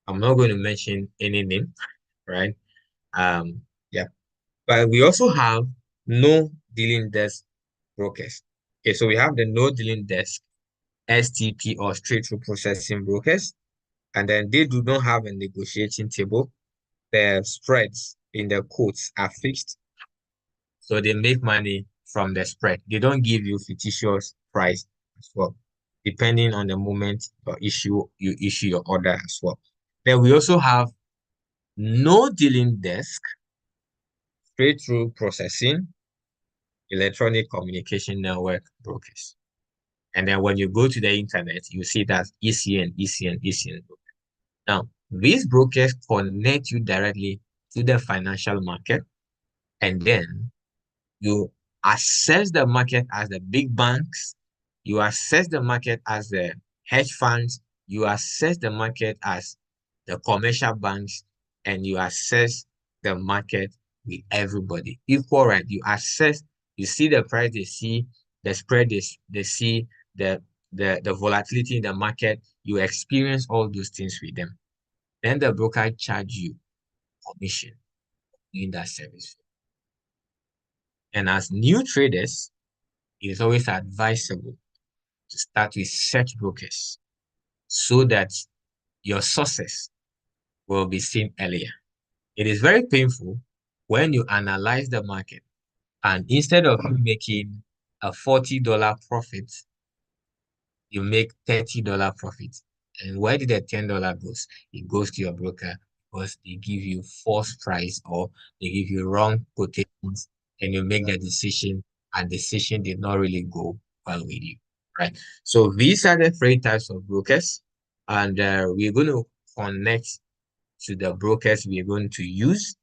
I'm not going to mention any name, right? Yeah. But we also have no dealing desk brokers. Okay, so we have the no dealing desk, STP or straight through processing brokers, and then they do not have a negotiating table. The spreads in the quotes are fixed, so they make money from the spread. They don't give you fictitious price as well, depending on the moment you issue your order as well. Then we also have no dealing desk, straight through processing, electronic communication network brokers. And then when you go to the internet, you see that ECN, ECN, ECN. Now, these brokers connect you directly to the financial market, and then you assess the market as the big banks, you assess the market as the hedge funds, you assess the market as the commercial banks, and you assess the market with everybody. Equal right. You assess, you see the price, they see the spread, they see the volatility in the market. You experience all those things with them. Then the broker charge you commission in that service. And as new traders, it is always advisable to start with search brokers so that your sources will be seen earlier. It is very painful when you analyze the market and instead of you making a $40 profit, you make $30 profit. And where did the $10 goes? It goes to your broker because they give you false price or they give you wrong quotations and you make the decision and decision did not really go well with you, right? So these are the three types of brokers and we're going to connect to the brokers we're going to use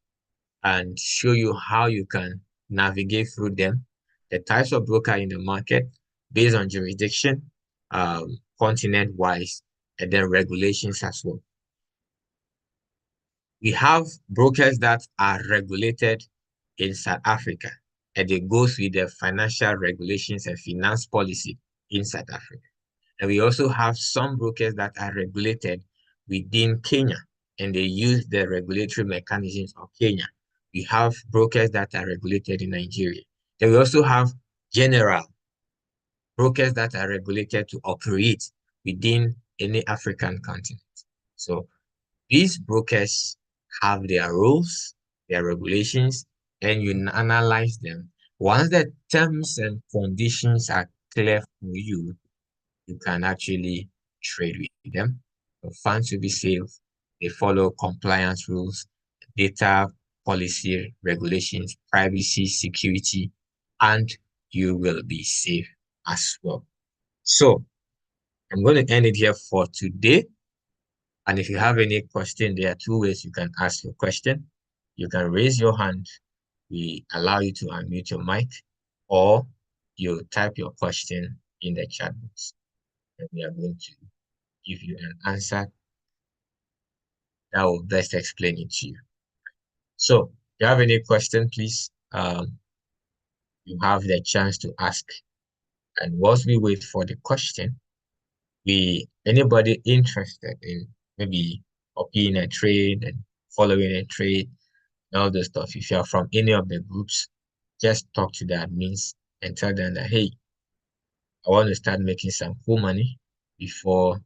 and show you how you can navigate through them, the types of broker in the market based on jurisdiction, continent-wise, and then regulations as well. We have brokers that are regulated in South Africa, and they go through the financial regulations and finance policy in South Africa. And we also have some brokers that are regulated within Kenya, and they use the regulatory mechanisms of Kenya. We have brokers that are regulated in Nigeria. Then we also have general brokers that are regulated to operate within any African continent. So these brokers have their rules, their regulations, and you analyze them. Once the terms and conditions are clear for you, you can actually trade with them. The funds will be safe. They follow compliance rules, data policy regulations, privacy, security, and you will be safe as well. So I'm going to end it here for today. And if you have any question, there are two ways you can ask your question. You can raise your hand. We allow you to unmute your mic, or you type your question in the chat box. And we are going to give you an answer that will best explain it to you. So, if you have any question, please, you have the chance to ask. And whilst we wait for the question, anybody interested in maybe copying a trade and following a trade and all those stuff, if you are from any of the groups, just talk to the admins and tell them that, hey, I want to start making some cool money before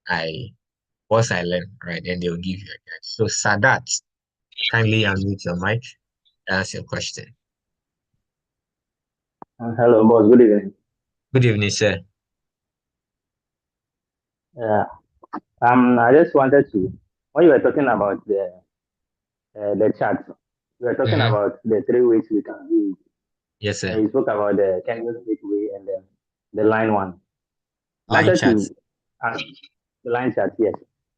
I once I learn, right? And they'll give you a guide. So Sadat, kindly unmute your mic and ask your question. Hello, boss. Good evening. Good evening, sir. Yeah. I just wanted to, when you were talking about the chart, you were talking Mm-hmm. about the three ways we can do it. Yes, sir. You spoke about the candlestick way and then the line one. I Line wanted charts. to ask the line chart. Yes,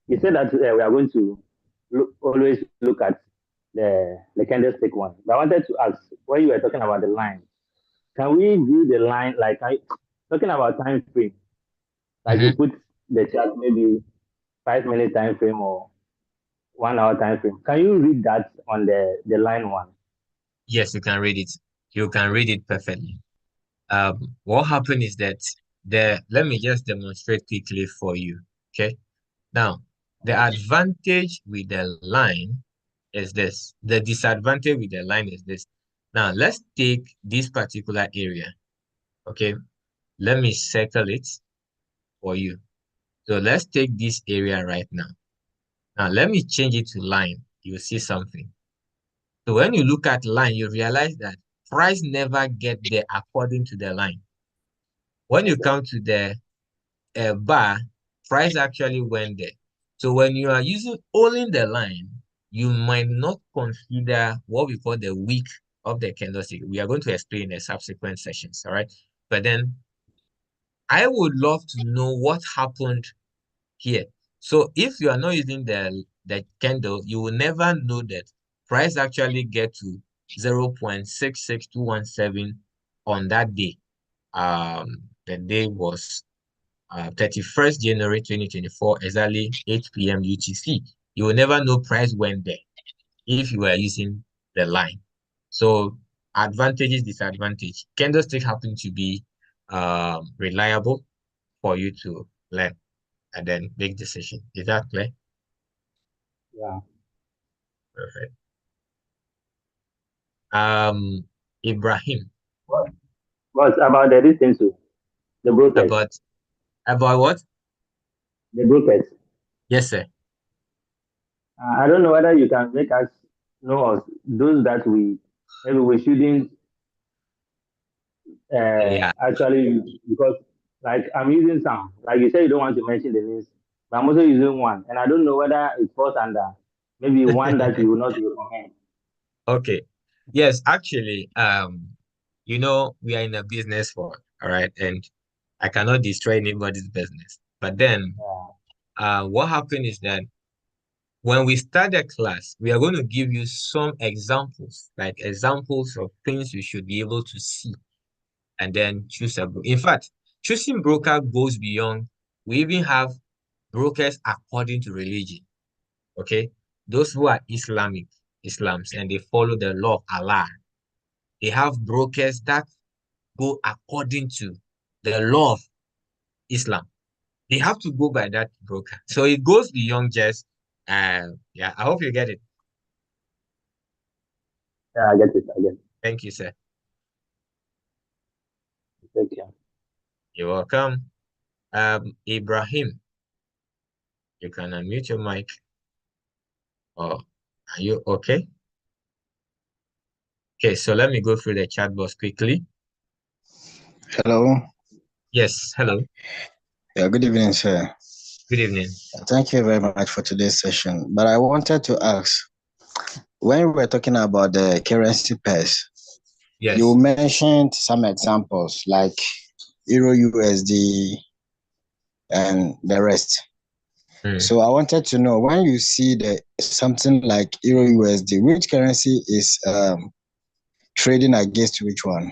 you said that we are going to always look at the candlestick one. But I wanted to ask, when you were talking about the line, can we view the line like talking about time frame? Like you Mm-hmm. put the chart maybe 5 minute time frame or 1 hour time frame. Can you read that on the line one? Yes, you can read it. You can read it perfectly. What happened is that let me just demonstrate quickly for you. Okay. Now, the advantage with the line is this. The disadvantage with the line is this. Now, let's take this particular area. Okay. Let me circle it for you. So let's take this area right now. Now, let me change it to line. You'll see something. So when you look at line, you realize that price never get there according to the line. When you Okay. come to the bar, price actually went there. So when you are using only the line, you might not consider what we call the wick of the candlestick. We are going to explain in the subsequent sessions, all right? But then I would love to know what happened here. So if you are not using the candle, you will never know that price actually get to 0.66217 on that day. The day was 31st January 2024, exactly 8 p.m. UTC. You will never know price went there if you are using the line. So advantages, disadvantage. Candlestick happen to be reliable for you to learn and then make decision. Is that clear? Yeah. Perfect. Um, Ibrahim. But about the distance too, the brokers, About what? the brokers. Yes, sir. I don't know whether you can make us know of those that we maybe we shouldn't Yeah. actually use because like I'm using some. Like you said, you don't want to mention the names, but I'm also using one, and I don't know whether it falls under maybe one that you will not recommend. Okay. Yes, actually, we are in a business for, all right, and I cannot destroy anybody's business. But then, Yeah, what happened is that when we start the class, we are going to give you some examples, like examples of things you should be able to see, and then choose a broker. In fact, choosing broker goes beyond. We even have brokers according to religion. Okay, those who are Islams, and they follow the law of Allah. They have brokers that go according to the law of Islam. They have to go by that broker. So it goes beyond just, yeah, I hope you get it. yeah, I get it. I get it. Thank you, sir. Thank you. You're welcome. Ibrahim, you can unmute your mic. Oh, are you okay? Okay, so let me go through the chat box quickly. Hello. Yes, hello. Yeah, good evening, sir. Good evening. Thank you very much for today's session. But I wanted to ask, when we were talking about the currency pairs, you Yes. mentioned some examples like Euro USD and the rest. Mm. So I wanted to know, when you see the something like Euro USD, which currency is trading against which one?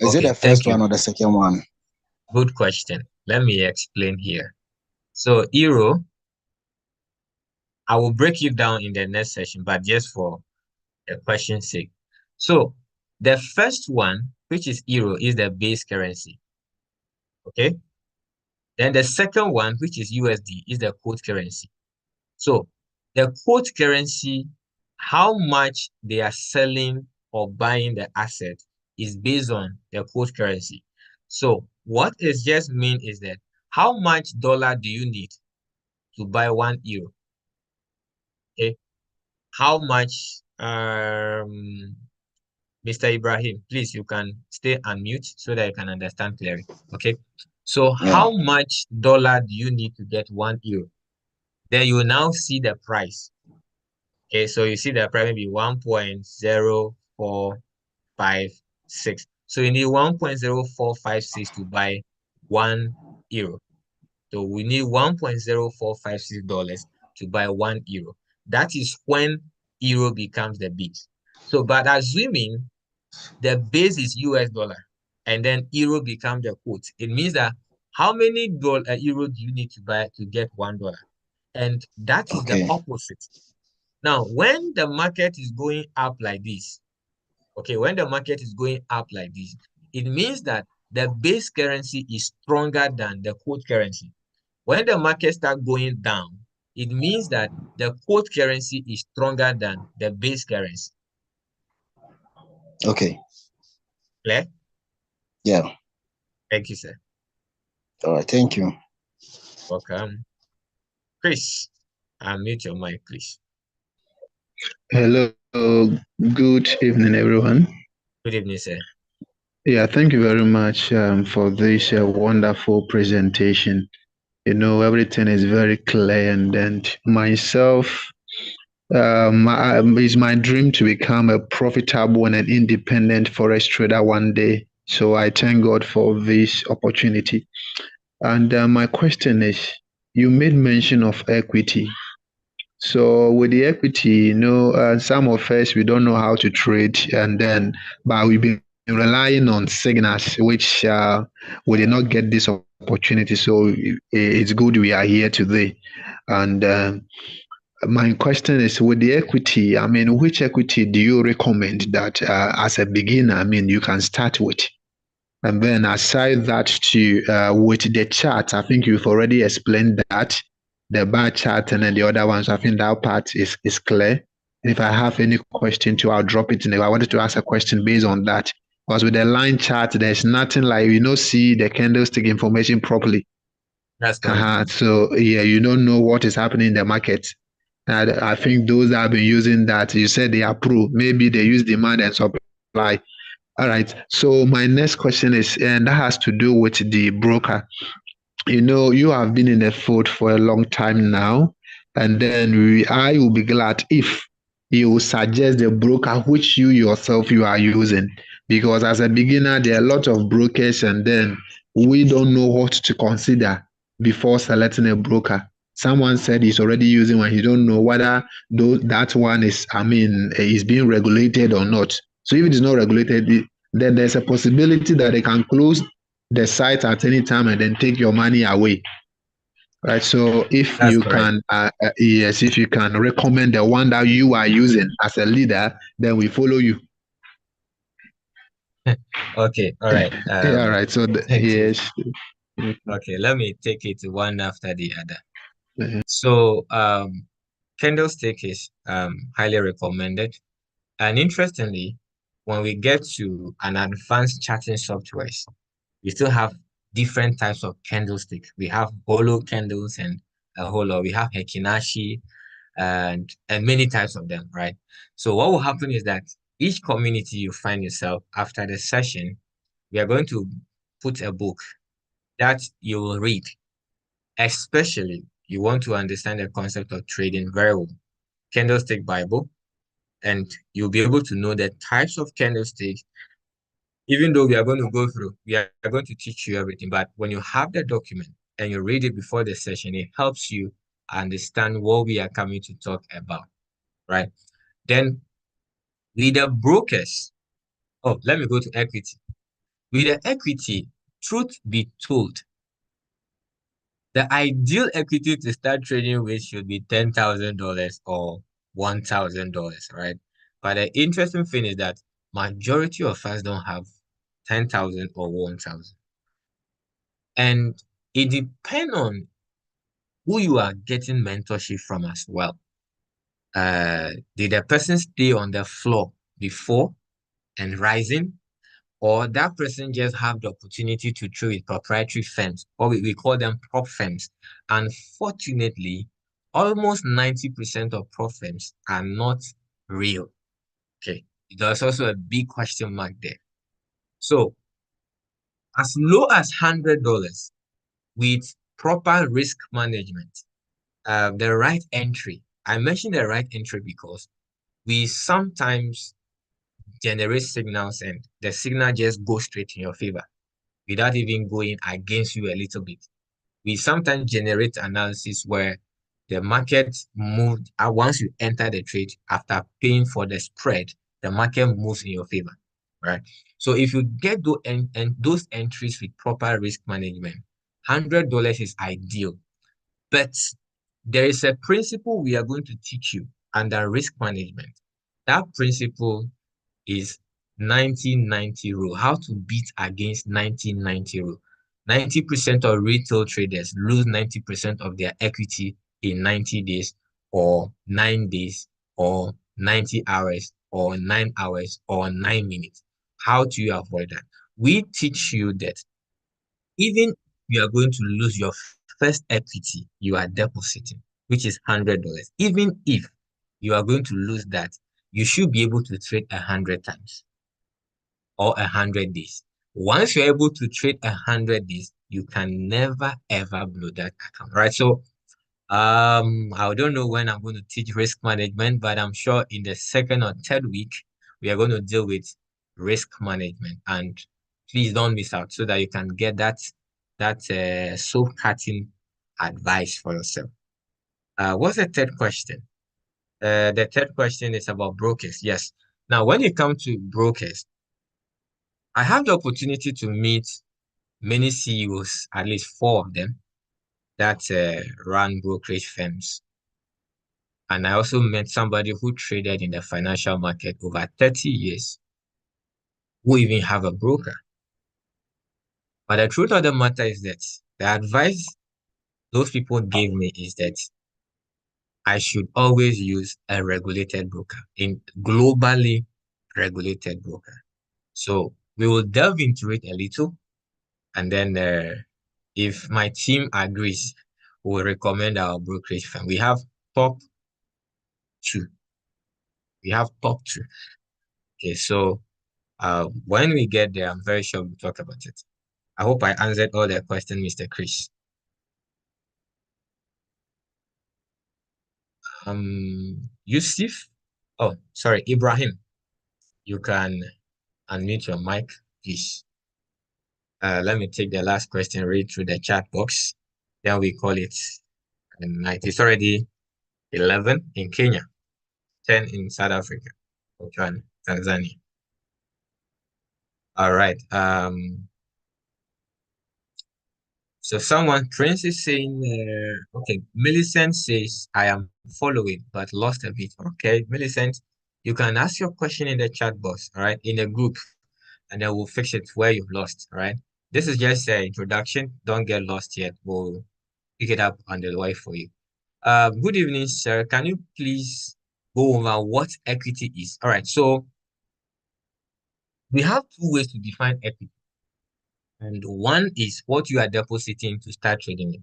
Is it Okay, the thank first you. one or the second one? Good question. Let me explain here. So, Euro, I will break it down in the next session, but just for the question's sake. So, the first one, which is Euro, is the base currency. Okay. Then the second one, which is USD, is the quote currency. So, the quote currency, how much they are selling or buying the asset is based on the quote currency. So, what it just mean is that how much dollar do you need to buy 1 euro? Okay. How much, Mr. Ibrahim, please, you can stay unmute so that you can understand clearly. Okay. So Yeah. how much dollar do you need to get 1 euro? Then you will now see the price. Okay. So you see the price maybe 1.0456. So you need 1.0456 to buy 1 euro. So we need $1.0456 to buy 1 euro. That is when euro becomes the base. So, but assuming the base is US dollar and then euro becomes the quote, it means that how many euro do you need to buy to get $1? And that is the Okay. opposite. Now, when the market is going up like this, okay, when the market is going up like this, it means that the base currency is stronger than the quote currency. When the market start going down, it means that the quote currency is stronger than the base currency. Okay. Clear? Yeah. Thank you, sir. All right. Thank you. Welcome. Chris, unmute your mic, please. Hello, good evening, everyone. Good evening, sir. Yeah, thank you very much for this wonderful presentation. You know, everything is very clear, and myself, it's my dream to become a profitable and an independent forex trader one day. So I thank God for this opportunity. And my question is, you made mention of equity. So with the equity, some of us we don't know how to trade, but we've been relying on signals, which we did not get this opportunity. So it's good we are here today. And my question is, with the equity, I mean, which equity do you recommend that as a beginner, I mean, you can start with? And then aside that to with the chart, I think you've already explained that, the bar chart and then the other ones, I think that part is clear. And if I have any question too, I'll drop it in. If I wanted to ask a question based on that, Because with the line chart, there's nothing like see the candlestick information properly. That's correct. So yeah, you don't know what is happening in the market. And I think those that have been using that, you said they approve. Maybe they use demand and supply. All right. So my next question is, and that has to do with the broker. You have been in the field for a long time now, and then I will be glad if you suggest the broker which you yourself you are using, because as a beginner there are a lot of brokers, and then we don't know what to consider before selecting a broker. Someone said he's already using one. He don't know whether that one is being regulated or not. So if it is not regulated, then there's a possibility that they can close the site at any time and then take your money away. Right. So if That's you correct. can, yes, if you can recommend the one that you are using as a leader, then we follow you. Okay. All right. Yeah. Right. So Thank you. yes. Okay. Let me take it one after the other. Mhm. So, candlestick is highly recommended. And interestingly, when we get to an advanced charting softwares, we still have different types of candlestick. We have hollow candles and a whole lot. We have Hekinashi and many types of them, right? So what will happen is that each community you find yourself after the session, we are going to put a book that you will read, especially you want to understand the concept of trading very well. Candlestick Bible, and you'll be able to know the types of candlesticks. Even though we are going to go through, we are going to teach you everything, but when you have the document and you read it before the session, it helps you understand what we are coming to talk about, right? Then with the brokers, oh, let me go to equity. With the equity, truth be told, the ideal equity to start trading with should be $10,000 or $1,000, right? But the interesting thing is that majority of us don't have 10,000 or 1,000. And it depends on who you are getting mentorship from as well. Did the person stay on the floor before and rising? Or that person just have the opportunity to trade with proprietary firms, or we call them prop firms. Unfortunately, almost 90% of prop firms are not real. Okay. There's also a big question mark there. So as low as $100 with proper risk management, the right entry. I mentioned the right entry because we sometimes generate signals and the signal just goes straight in your favor without even going against you a little bit. We sometimes generate analysis where the market moved once you enter the trade after paying for the spread, the market moves in your favor, right? So if you get those entries with proper risk management, $100 is ideal. But there is a principle we are going to teach you under risk management. That principle is 1990 rule, how to beat against 1990 rule. 90% of retail traders lose 90% of their equity in 90 days or 9 days or 90 hours or 9 hours or 9 minutes. How do you avoid that? We teach you that even if you are going to lose your first equity you are depositing, which is $100, even if you are going to lose that, you should be able to trade 100 times or 100 days. Once you're able to trade 100 days, you can never ever blow that account, right? So I don't know when I'm going to teach risk management, but I'm sure in the second or third week, we are going to deal with risk management. And please don't miss out so that you can get that soul-cutting advice for yourself. What's the third question? The third question is about brokers. Yes. Now, when it comes to brokers, I have the opportunity to meet many CEOs, at least four of them, that run brokerage firms. And I also met somebody who traded in the financial market over 30 years, who even have a broker. But the truth of the matter is that the advice those people gave me is that I should always use a regulated broker, in globally regulated broker. So We will delve into it a little, and then if my team agrees, we'll recommend our brokerage firm. We have top two. We have top two. Okay, so when we get there, I'm very sure we'll talk about it. I hope I answered all the questions, Mr. Chris. Yusuf. Oh, sorry, Ibrahim. You can unmute your mic, please. Let me take the last question, read through the chat box. Then we call it night. It's already 11 in Kenya, 10 in South Africa, Botswana, Tanzania. All right. So someone, Prince is saying, okay, Millicent says, I am following, but lost a bit. Okay, Millicent, you can ask your question in the chat box, all right, in a group, and then we'll fix it where you've lost, all right? This is just an introduction. Don't get lost yet. We'll pick it up on the way for you. Good evening, sir. Can you please go over what equity is? All right, so we have two ways to define equity. And one is what you are depositing to start trading it.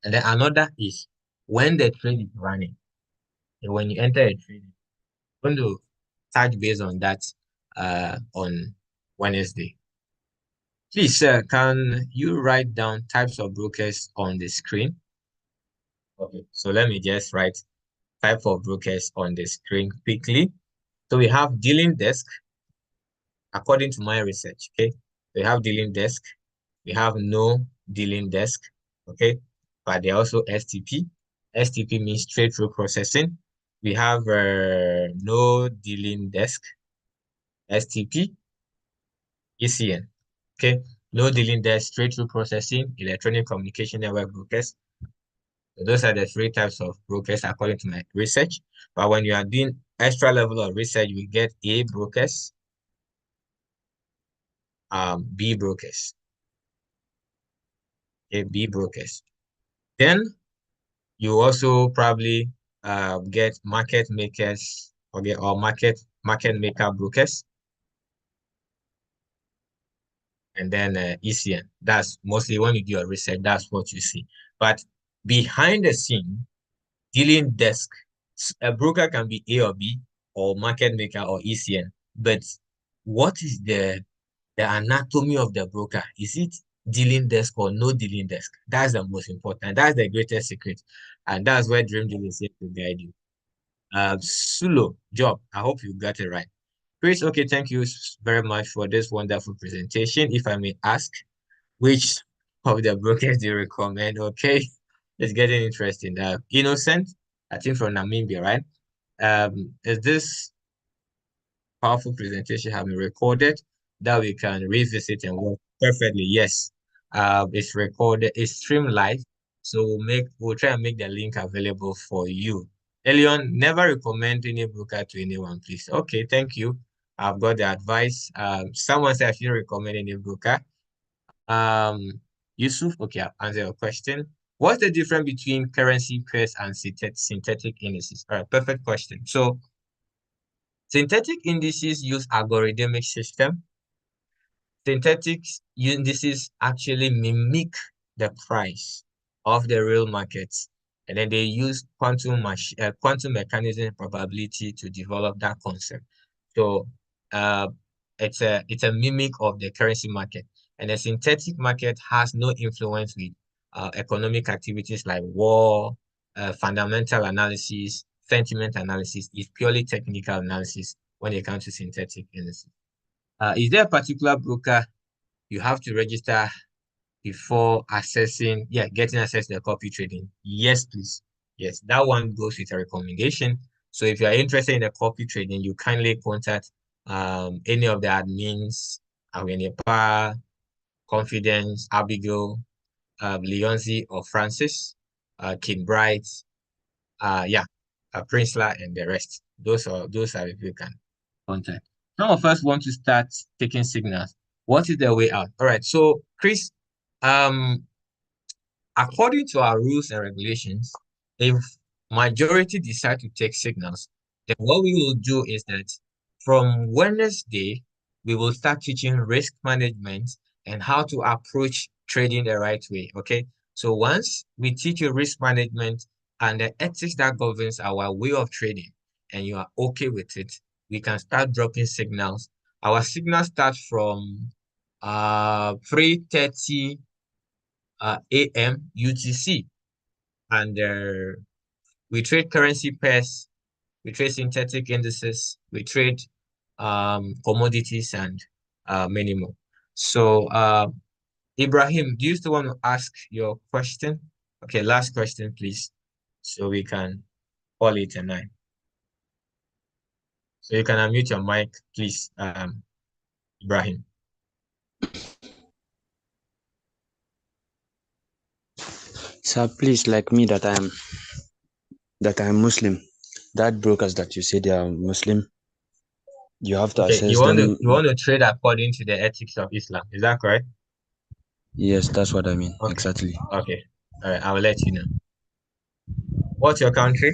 And then another is when the trade is running. And when you enter a trade, I'm going to touch base on that on Wednesday. Please, sir, can you write down types of brokers on the screen? Okay, so let me just write type of brokers on the screen quickly. So we have dealing desk, according to my research, okay? We have dealing desk, we have no dealing desk, okay? But they also STP. STP means straight through processing. We have no dealing desk, STP, ECN, okay? No dealing desk, straight through processing, electronic communication network brokers. So those are the three types of brokers according to my research. But when you are doing extra level of research, you get A brokers, B brokers, okay, B brokers. Then you also probably get market makers, okay, or market maker brokers, and then ECN. That's mostly when you do your research, that's what you see. But behind the scene, dealing desk, a broker can be A or B, or market maker or ECN. But what is the anatomy of the broker? Is it dealing desk or no dealing desk? That's the most important. That's the greatest secret. And that's where Dream Deal is here to guide you. Sulo, Job, I hope you got it right. Chris, okay, thank you very much for this wonderful presentation. If I may ask, which of the brokers do you recommend? Okay, it's getting interesting. Innocent, I think from Namibia, right? Is this powerful presentation have been recorded that we can revisit and work perfectly? Yes. It's recorded, it's streamed live. So we'll try and make the link available for you. Elion, never recommend any broker to anyone, please. Okay, thank you. I've got the advice. Someone said I shouldn't recommend any broker. Yusuf, okay, I'll answer your question. What's the difference between currency pairs and synthetic indices? All right, perfect question. So synthetic indices use algorithmic system. Synthetic indices actually mimic the price of the real markets, and then they use quantum mechanism probability to develop that concept. So it's a mimic of the currency market, and the synthetic market has no influence with economic activities like war, fundamental analysis, sentiment analysis. It's purely technical analysis when it comes to synthetic indices. Is there a particular broker you have to register before getting access to the copy trading? Yes, please. Yes, that one goes with a recommendation. So if you are interested in the copy trading, you kindly contact any of the admins, Awenipa, Confidence, Abigail, Leonzi, or Francis, King Bright, Princela, and the rest. Those are if you can contact. Some of us want to start taking signals. What is the way out? All right. So, Chris, um, according to our rules and regulations, if majority decide to take signals, then what we will do is that from Wednesday, we will start teaching risk management and how to approach trading the right way. Okay. So once we teach you risk management and the ethics that governs our way of trading, and you are okay with it, we can start dropping signals. Our signals start from 3:30 a.m. UTC, and we trade currency pairs, we trade synthetic indices, we trade commodities, and many more. So Ibrahim, do you still want to ask your question? Okay, last question, please, so we can call it a night. So you can unmute your mic, please, Ibrahim. Sir, please, like me, that I'm Muslim. That brokers that you say they are Muslim, you have to Okay, assess them. you want to trade according to the ethics of Islam, is that correct? Yes, that's what I mean. Okay. Exactly. Okay. All right, I will let you know. What's your country?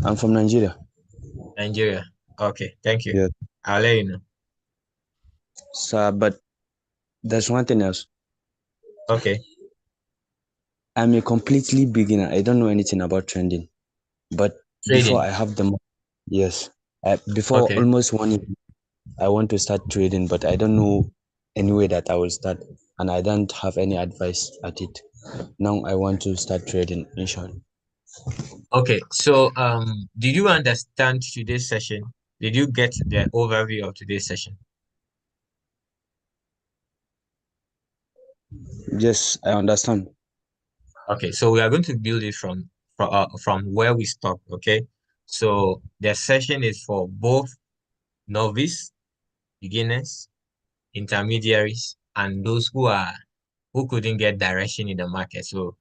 I'm from Nigeria. Nigeria. Okay, thank you. Yes. I'll let you know. Sir, but there's one thing else. Okay. I'm a completely beginner. I don't know anything about trading. But before Trading. I have the yes. Before Okay. almost 1 year, I want to start trading, but I don't know any way that I will start, and I don't have any advice at it. Now I want to start trading, inshallah. Okay. So did you understand today's session? Did you get the overview of today's session? Yes, I understand. Okay, so we are going to build it from where we stopped. Okay, so the session is for both novice, beginners, intermediaries, and those who couldn't get direction in the market. So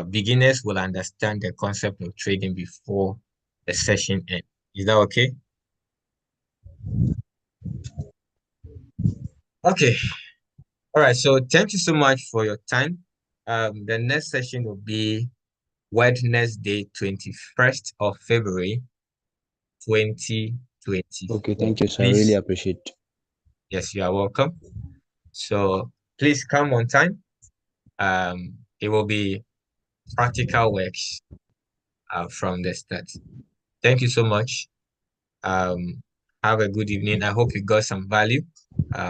beginners will understand the concept of trading before the session ends. Is that okay? Okay. All right. So thank you so much for your time. The next session will be Wednesday, 21st of February, 2024. Okay, thank you, sir. I really Please, appreciate. yes, you are welcome. So please come on time. It will be practical works from the start. Thank you so much. Have a good evening. I hope you got some value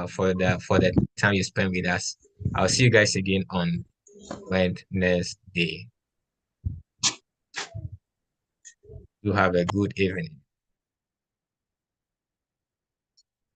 for the time you spent with us. I'll see you guys again on Wednesday. You have a good evening.